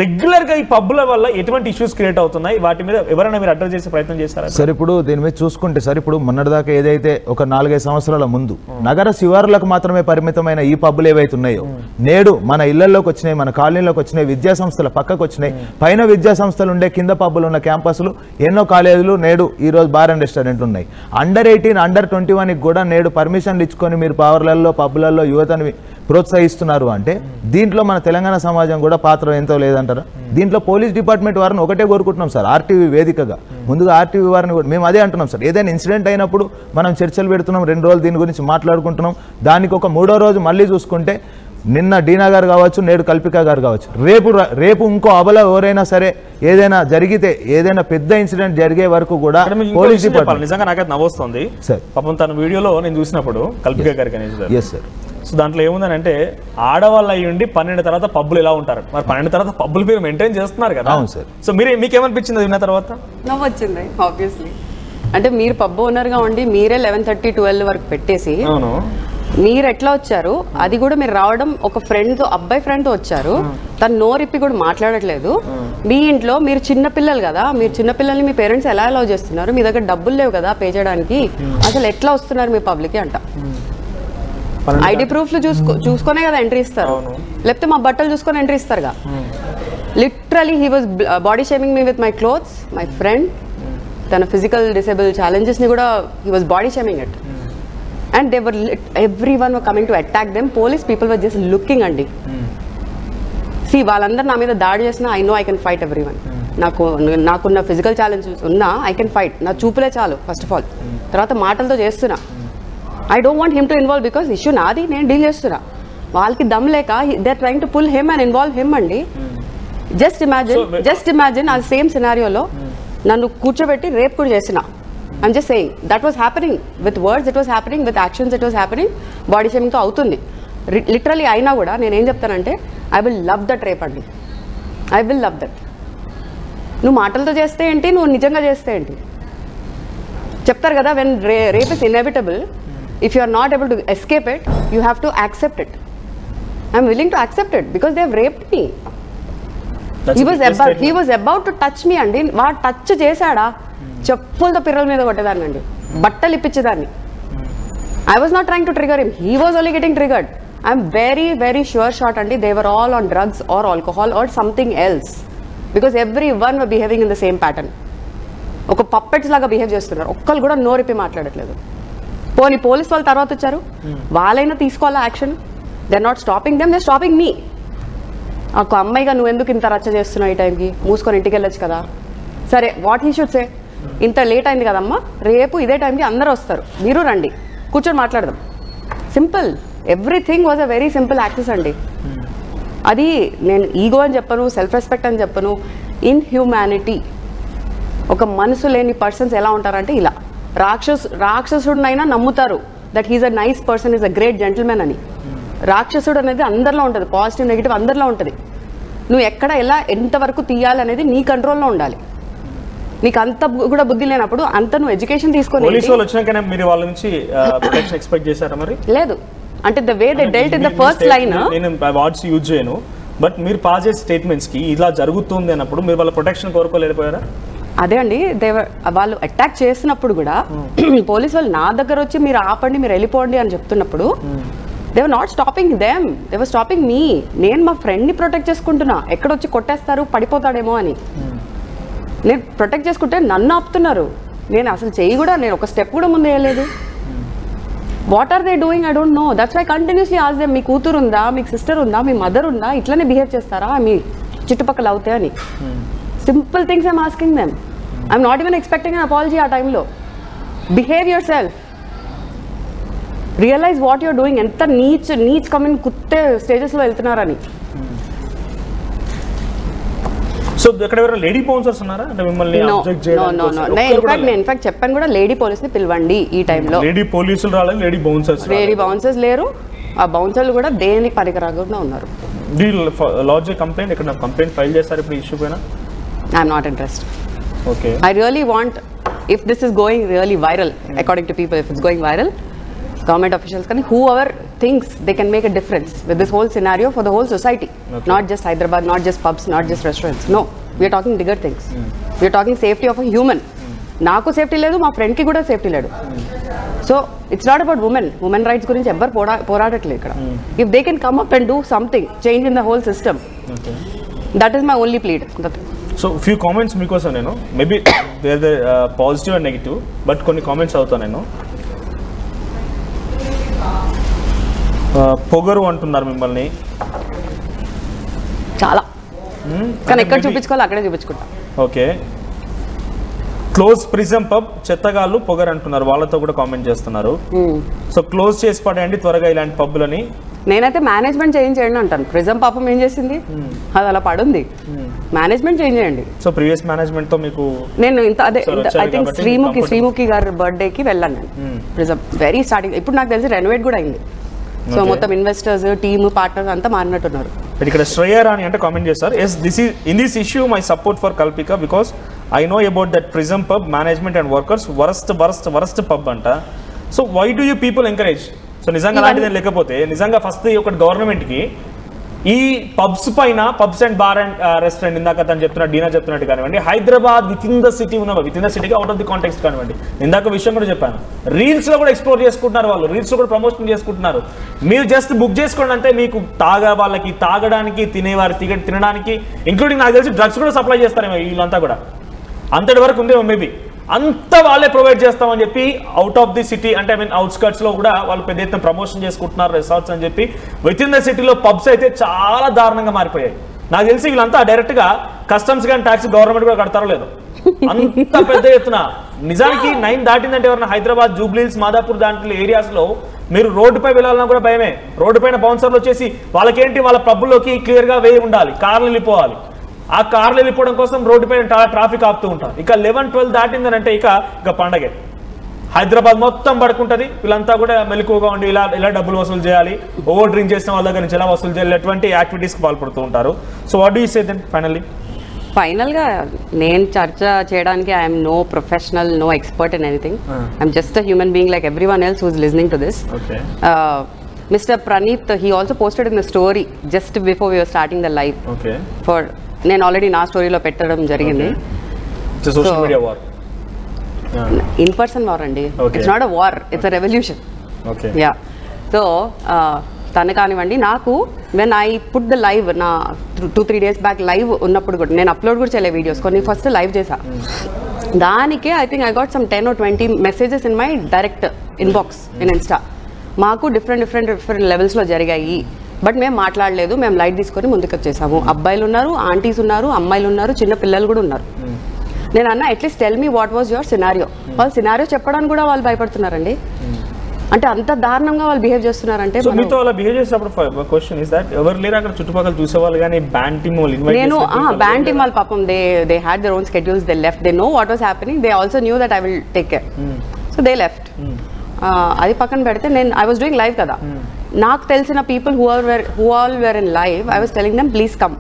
రెగ్యులర్ గా ఈ పబ్బుల వల్ల ఎటువంటి ఇష్యూస్ క్రియేట్ అవుతున్నాయి, వాటి మీద ఎవరైనా మీరు అడ్రస్ చేసే ప్రయత్నం చేస్తారా సార్? ఇప్పుడు దీని మీద చూసుకుంటే సార్, ఇప్పుడు మొన్నటిదాకా ఏదైతే ఒక 4-5 సంవత్సరాల ముందు నగర శివారులకు మాత్రమే పరిమితమైన ఈ పబ్బులు ఏవైతే ఉన్నాయో, నేడు మన ఇళ్లలోకి వచ్చినాయి, మన కాలనీలోకి వచ్చినాయి, విద్యా సంస్థల పక్కకు వచ్చినాయి, పైన విద్యా సంస్థలు ఉండే కింద పబ్బులు ఉన్న క్యాంపస్లు, ఎన్నో కాలేజీలు నేడు ఈరోజు బార్ అండ్ రెస్టారెంట్ ఉన్నాయి. అండర్ 18, అండర్ 21 కూడా నేడు పర్మిషన్లు ఇచ్చుకొని మీరు పవర్లలో పబ్బులలో యువతని ప్రోత్సహిస్తున్నారు. అంటే దీంట్లో మన తెలంగాణ సమాజం కూడా పాత్ర ఎంతో లేదంటారా? దీంట్లో పోలీస్ డిపార్ట్మెంట్ వారిని ఒకటే కోరుకుంటున్నాం సార్, ఆర్టీవీ వేదికగా ముందుగా ఆర్టీవీ వారిని కూడా మేము అదే అంటున్నాం సార్. ఏదైనా ఇన్సిడెంట్ అయినప్పుడు మనం చర్చలు పెడుతున్నాం, 2 రోజులు దీని గురించి మాట్లాడుకుంటున్నాం, దానికి ఒక 3వ రోజు మళ్ళీ చూసుకుంటే నిన్న డీనా గారు కావచ్చు, నేడు కల్పిక గారు కావచ్చు, రేపు ఇంకో అబల ఎవరైనా సరే ఏదైనా జరిగితే, ఏదైనా పెద్ద ఇన్సిడెంట్ జరిగే వరకు కూడా పోలీస్ డిపార్ట్మెంట్ నిజంగా నాకైతే నవ్వొస్తుంది సార్. పాపం తన వీడియోలో నేను చూసినప్పుడు కల్పిక గారికి అనేది సార్, సో దాంట్లో ఏముందని అంటే, ఆడవాళ్ళు అయ్యుండి 12 తర్వాత పబ్బులు ఎలా ఉంటారు, మరి 12 తర్వాత పబ్బులు మీరు మెయింటైన్ చేస్తున్నారు కదా. అవును సార్. సో మీకేమనిపించింది విన్న తర్వాత? నవ్వొచ్చింది ఆబ్వియస్లీ. అంటే మీరు పబ్ ఓనర్గా ఉండి మీరే 11:30-12 వరకు పెట్టేసి మీరు ఎట్లా వచ్చారు, అది కూడా మీరు రావడం ఒక ఫ్రెండ్తో, అబ్బాయి ఫ్రెండ్తో వచ్చారు, తను నోరిప్పి కూడా మాట్లాడట్లేదు. మీ ఇంట్లో మీరు చిన్నపిల్లలు కదా, మీరు చిన్నపిల్లల్ని మీ పేరెంట్స్ ఎలా అలౌ చేస్తున్నారు, మీ దగ్గర డబ్బులు లేవు కదా పే చేయడానికి, అసలు ఎట్లా వస్తున్నారు మీ పబ్లిక్కి అంట. ఐడి ప్రూఫ్లు చూసుకునే కదా ఎంట్రీ ఇస్తారు, లేకపోతే మా బట్టలు చూసుకొని ఎంట్రీ ఇస్తారుగా. Literally he was body shaming me with my clothes, my friend. తన ఫిజికల్ డిసేబుల్ ఛాలెంజెస్ని కూడా he was body shaming it. And everyone were coming to attack them. Police people were just looking andi. See, వాళ్ళందరూ నా మీద దాడి చేసినా I know I can fight everyone. నాకున్న physical challenges ఉన్నా ఐ కెన్ ఫైట్. నా చూపులే చాలు ఫస్ట్ ఆఫ్ ఆల్. తర్వాత మాటలతో చేస్తున్నా. I don't want him to involve because issue నాది, నేను డీల్ చేస్తున్నా. వాళ్ళకి దమ్ లేక they are trying to pull him and involve him అండి. జస్ట్ ఇమాజిన్ ఆ సేమ్ సినారియోలో నన్ను కూర్చోబెట్టి రేప్ కూడా చేసిన. I'm just saying that was happening with words, it was happening with actions, it was happening. Body షేమింగ్తో అవుతుంది లిటరలీ. అయినా కూడా నేను ఏం చెప్తానంటే I will love that rape అండి. I will love that. నువ్వు మాటలతో చేస్తే ఏంటి, నువ్వు నిజంగా చేస్తే ఏంటి? చెప్తారు కదా, when rape is inevitable, if you are not able to escape it, you have to accept it. I'm willing to accept it because they have raped me. He was about to touch me అండి. వాడు touch చేశాడా, చెప్పులతో పిర్రల మీద కొట్టేదాన్ని అండి, బట్టలు ఇప్పించేదాన్ని. I was not trying to trigger him, he was only getting triggered. I'm very very sure shot అండి, they were all on drugs or alcohol or something else because every one were behaving in the same pattern. ఒక puppets లాగా behave చేస్తున్నారు. ఒక్కరు కూడా నోరిప్పి మాట్లాడట్లేదు. పోనీ police వాళ్ళు తర్వాత వచ్చారు, వాళ్ళైనా తీసుకోవాలా action. They are not stopping them, they are stopping me. ఒక అమ్మాయిగా నువ్వు ఎందుకు ఇంత రచ్చ చేస్తున్నావు ఈ టైంకి, మూసుకొని ఇంటికి వెళ్ళొచ్చు కదా. సరే, వాట్ హీ షుడ్ సే, ఇంత లేట్ అయింది కదమ్మా, రేపు ఇదే టైంకి అందరూ వస్తారు, మీరు రండి, కూర్చొని మాట్లాడదాం. Simple. Everything was a very simple access అండి. అది నేను ఈగో అని చెప్పను, సెల్ఫ్ రెస్పెక్ట్ అని చెప్పను, ఇన్ హ్యూమానిటీ. ఒక మనసు లేని పర్సన్స్ ఎలా ఉంటారంటే ఇలా, రాక్షసుడినైనా నమ్ముతారు that he's a nice person, is a great gentlemen అని. రాక్షసుడు అనేది అందరిలో ఉంటుంది, పాజిటివ్ నెగిటివ్ అందరిలో ఉంటుంది. నువ్వు ఎక్కడ ఎలా ఎంతవరకు తీయాలనేది నీ కంట్రోల్లో ఉండాలి. నీకు అంత కూడా బుద్ధి లేనప్పుడు అంత నువ్వు ఎడ్యుకేషన్ తీసుకొని లేదు. అంటే the way they dwelt in the first line, నేను వర్డ్స్ యూజ్ చేయను, బట్ మీరు పాస్ చేసే స్టేట్మెంట్స్ కి ఇలా జరుగుతుంది అన్నప్పుడు మీరు వాళ్ళ ప్రొటెక్షన్ కోరుకోలేకపోయారా? అదే అండి, వాళ్ళు అటాక్ చేసినప్పుడు కూడా పోలీసు వాళ్ళు నా దగ్గర వచ్చి మీరు ఆపండి, మీరు వెళ్ళిపోండి అని చెప్తున్నప్పుడు they were not stopping them, they were stopping మీ. నేను మా ఫ్రెండ్ని ప్రొటెక్ట్ చేసుకుంటున్నా, ఎక్కడొచ్చి కొట్టేస్తారు పడిపోతాడేమో అని. నేను ప్రొటెక్ట్ చేసుకుంటే నన్ను ఆపుతున్నారు. నేను అసలు చెయ్యి కూడా, నేను ఒక స్టెప్ కూడా ముందు వేయలేదు. What are they doing, I don't know. That's why continuously ask them, మీ కూతురు ఉందా, మీకు సిస్టర్ ఉందా, మీ మదర్ ఉందా, ఇట్లనే బిహేవ్ చేస్తారా మీ చుట్టుపక్కల అవుతాయి అని. Simple things I'm asking them. I'm not even expecting an apology ఆ టైంలో. Behave yourself, realise what you're doing. ఎంత నీచ్ కమిన్ కుత్తే స్టేజెస్లో వెళ్తున్నారని. సో ఇక్కడ ఎవరైనా లేడీ బౌన్సర్స్ ఉన్నారా అంటే మిమ్మల్ని అబ్జెక్ట్ చేయడానికి? నేను ఇన్ఫాక్ట్ చెప్పాను కూడా, లేడీ పోలీస్ని పిలవండి ఈ టైంలో. లేడీ పోలీసులు రాలేదు, లేడీ బౌన్సర్స్ లేరు. ఆ బౌన్సర్లు కూడా దేనికి పనికిరాకుండా ఉన్నారు. లాడ్జ్ కంప్లైంట్, ఇక్కడ కంప్లైంట్ ఫైల్ చేస్తారు ఇప్పుడు ఇష్యూ పైన? I'm not interested. Okay. I really want, if this is going really viral, according to people, if it's going viral, government officials can, whoever thinks they can make a difference with this whole scenario for the whole society, not just Hyderabad, not just pubs, not just restaurants. No, we are talking bigger things. We are talking safety of a human. Naaku safety ledu, ma friend ki kuda safety ledu. So it's not about women rights gurinchi evvaru poradatledu ikkada. If they can come up and do something, change in the whole system, that is my only plead. So few comments మీకోసం నేను, maybe there positive and negative, but కొన్ని comments అవుతాను నేను. పొగరు అంటున్నారు మిమ్మల్ని చాలా, కానీ ఎక్కడ చూపించుకోవాలి అక్కడే చూపించుకుంటా. ఓకే. క్లోజ్ ప్రిజం పబ్, చెత్తగాళ్ళు పొగరు అంటున్నారు, వాళ్ళతో కూడా కామెంట్ చేస్తున్నారు. సో క్లోజ్ చేసి పడేయండి త్వరగా ఇలాంటి పబ్బులని. నేనైతే మేనేజ్మెంట్ చేంజ్ చేయండి అంటాను. ప్రిజం పాపం ఏం చేసింది, అది అలా పడుంది. మేనేజ్మెంట్ చేంజ్ చేయండి. సో ప్రీవియస్ మేనేజ్మెంట్ తో మీకు నేను అదే ఐ థింక్ శ్రీముఖి గారి బర్త్డేకి వెళ్ళాను నేను. ప్రిజం వెరీ స్టార్టింగ్, ఇప్పుడు నాకు తెలిసి రెనోవేట్ కూడా అయింది. సో మొత్తం ఇన్వెస్టర్స్, టీమ్, పార్ట్నర్స్ అంతా మారినట్టున్నారు. ఇక్కడ శ్రేయరాణి అంటే కామెంట్ చేస్తారు, yes this is in this issue my support for Kalpika because I know about that Prism pub management and workers worst pub అంట. So why do you people encourage? సో నిజంగా అలాంటిది లేకపోతే నిజంగా ఫస్ట్ ఒకటి గవర్నమెంట్కి ఈ పబ్స్ పైన, pubs and bar and restaurant, ఇందాక తను చెప్తున్నట్టు, డీనా చెప్తున్నట్టు కానివ్వండి, Hyderabad with in the city సిటీకి అవుట్ ఆఫ్ ది కాంటెక్స్ట్ కానివ్వండి, ఇందాక విషయం కూడా చెప్పాను, రీల్స్లో కూడా ఎక్స్ప్లోర్ చేసుకుంటున్నారు వాళ్ళు, రీల్స్లో కూడా ప్రమోషన్ చేసుకుంటున్నారు. మీరు జస్ట్ బుక్ చేసుకోండి అంటే మీకు వాళ్ళకి తాగడానికి, తినడానికి, ఇంక్లూడింగ్ నాకు తెలిసి డ్రగ్స్ కూడా సప్లై చేస్తారేమో వీళ్ళంతా కూడా, అంతటి వరకు ఉందేమో మేబీ. అంతా వాళ్ళే ప్రొవైడ్ చేస్తామని చెప్పి అవుట్ ఆఫ్ ది సిటీ అంటే అవుట్స్కర్ట్స్లో కూడా వాళ్ళు పెద్ద ఎత్తున ప్రమోషన్ చేసుకుంటున్నారు రిసార్ట్స్ అని చెప్పి. విత్ ఇన్ ద సిటీలో పబ్స్ అయితే చాలా దారుణంగా మారిపోయాయి. నాకు తెలిసి వీళ్ళంతా డైరెక్ట్గా కస్టమ్స్ కానీ ట్యాక్స్ గవర్నమెంట్ కూడా కడతారో లేదో అంత పెద్ద ఎత్తున. నిజానికి 9 దాటిందంటే ఎవరైనా హైదరాబాద్ జూబ్లీహిల్స్ మాదాపూర్ దాంట్లో ఏరియాస్ లో మీరు రోడ్డుపై వెళ్ళాలన్నా కూడా భయమే. రోడ్డు పైన బౌన్సర్లు వచ్చేసి వాళ్ళకేంటి వాళ్ళ పబ్బుల్లోకి క్లియర్ గా వేయి ఉండాలి, కార్లు వెళ్ళిపోవాలి. ఆ కార్లు వెళ్ళిపోవడం కోసం రోడ్డు పైన ట్రాఫిక్ ఆపుతూ ఉంటారు. ఇక 11-12 దాటిందని అంటే ఇక పండగే. హైదరాబాద్ మొత్తం పడుకుంటది. వీళ్ళంతా కూడా మెలకువగా ఉండి ఇలా డబ్బులు వసూలు చేయాలి, ఓవర్ డ్రింక్ చేసిన వాళ్ళ దగ్గర నుంచి ఎలా వసూలు చేయాలి, అటువంటి యాక్టివిటీస్కి పాల్పడుతూ ఉంటారు. So what do you say then ఫైనల్గా నేను చర్చ చేయడానికి I'm no professional, no expert in anything. I'm just a human being like everyone else who's listening to this. Mister Praneeth he also posted in the story just before we're starting the live. For నేను ఆల్రెడీ నా స్టోరీలో పెట్టడం జరిగింది. In person war అండి, it's not a war, it's a revolution. Yeah. So తను కానివ్వండి, నాకు when I put the live నా 2-3 days బ్యాక్ లైవ్ ఉన్నప్పుడు కూడా నేను అప్లోడ్ కూడా చేయలే వీడియోస్, కొన్ని ఫస్ట్ లైవ్ చేసా. దానికే I think I got some 10 or 20 messages in my direct inbox in Insta. మాకు డిఫరెంట్ లెవెల్స్లో జరిగాయి, బట్ మేము మాట్లాడలేదు, మేము లైట్ తీసుకొని ముందుకు వచ్చేసాము. అబ్బాయిలు ఉన్నారు, ఆంటీస్ ఉన్నారు, అమ్మాయిలు ఉన్నారు, చిన్న పిల్లలు కూడా ఉన్నారు. నేను అన్న at least tell me what was your scenario. వాళ్ళు సినారియో చెప్పడానికి కూడా వాళ్ళు భయపడుతున్నారండి. అంటే అంత దారుణంగా వాళ్ళు బిహేవ్ చేస్తున్నారంటే మీతో అలా బిహేవ్ చేసినప్పుడు క్వశ్చన్ ఇస్ దట్ ఎవరు లేరు అక్కడ చుట్టుపక్కల చూసేవాళ్ళు కానీ బ్యాండ్ టీమ్ వాళ్ళు ఇన్వైట్ నేను బ్యాండ్ టీమ్ వాళ్ళు పాపం they had their own schedules, they left, they know what was happening, they also knew that I will take care, so they left. అది పక్కన పెడితే నేను ఐ వాస్ డూయింగ్ లైవ్ కదా, నాకు తెలిసిన people who all were in live I was telling them please come,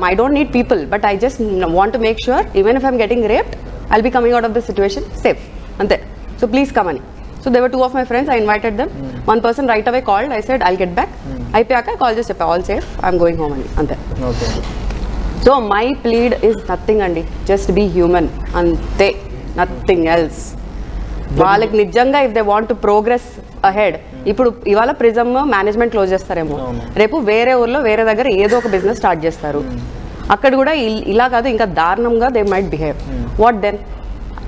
I don't need people, but I just want to make sure even if I'm getting raped I'll be coming out of the situation safe ante, so please come ani. So there were 2 of my friends, I invited them. One person right away called, I said I'll get back. Ayipaka call just cheppa all safe, I'm going home ani ante. Okay. So my plead is nothing andi, just be human ante, nothing else. వాళ్ళకి నిజంగా if they want to progress ahead, ఇప్పుడు ఇవాళ prism management close చేస్తారేమో, రేపు వేరే ఊర్లో వేరే దగ్గర ఏదో ఒక బిజినెస్ స్టార్ట్ చేస్తారు, అక్కడ కూడా ఇలా కాదు ఇంకా దారుణంగా they might behave. What then?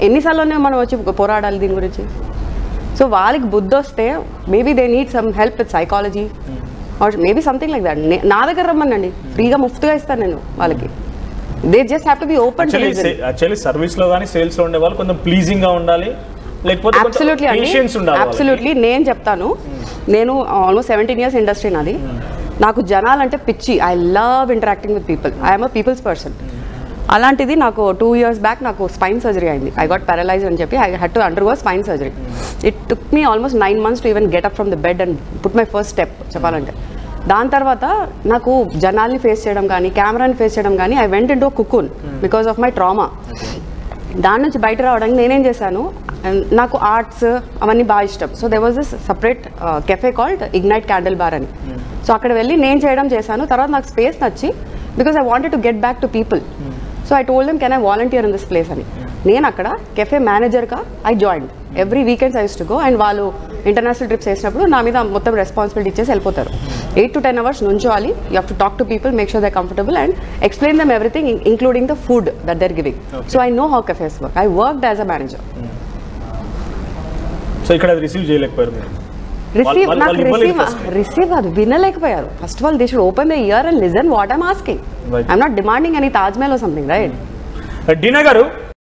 ఎన్నిసార్లునే మనం వచ్చి పోరాడాలి దీని గురించి? సో వాళ్ళకి బుద్ధి వస్తే maybe they need some help with psychology or maybe something like that. నా దగ్గర రమ్మనండి, ఫ్రీగా ముఫ్తుగా ఇస్తాను నేను వాళ్ళకి. They just have to be open. Actually service లో కానీ సేల్స్ లో ఉండే వాళ్ళు కొంచెం ప్లీజింగ్ గా ఉండాలి, లేకపోతే అబ్సల్యూట్లీ. నేను చెప్తాను, నేను ఆల్మోస్ట్ 17 years ఇండస్ట్రీ నాది, నాకు జనాలంటే పిచ్చి. I love interacting with people, I'm a peoples person. అలాంటిది నాకు 2 years బ్యాక్ నాకు స్పైన్ సర్జరీ అయింది. ఐ గాట్ పారలైజ్ అని చెప్పి I had to undergo spine surgery. It took me almost 9 months to even get up from the bed and put my first step చెప్పాలంటే. దాని తర్వాత నాకు జనాల్ని ఫేస్ చేయడం కానీ కెమెరాని ఫేస్ చేయడం కానీ I went in to cocoon because of my trauma. దాని నుంచి బయట రావడానికి నేనేం చేశాను, నాకు ఆర్ట్స్ అవన్నీ బాగా ఇష్టం. So they was this separate cafe called ignite candle bar అని. సో అక్కడ వెళ్ళి నేను చేశాను. తర్వాత నాకు స్పేస్ నచ్చి, because I wanted to get back to people, so I told them can I volunteer in this place అని. నేను అక్కడ కెఫే మేనేజర్గా I join. Every weekends I use to go, and వాళ్ళు ఇంటర్నేషనల్ ట్రిప్స్ వేసినప్పుడు నా మీద మొత్తం రెస్పాన్సిబిలిటీ ఇచ్చేసి వెళ్ళిపోతారు. 8 to 10 hours నుంచోవాలి. You have to talk to people, make sure they comfortable and explain them everything including the food that they are giving. So I know how cafes work. I worked as a manager. So ఇక్కడ receive చేయలేకపోయారు, receive అది వినలేకపోయారు. First of all they should open the ear and listen what I'm asking. I'm not demanding any Taj Mahal or something, right? Deena గారు,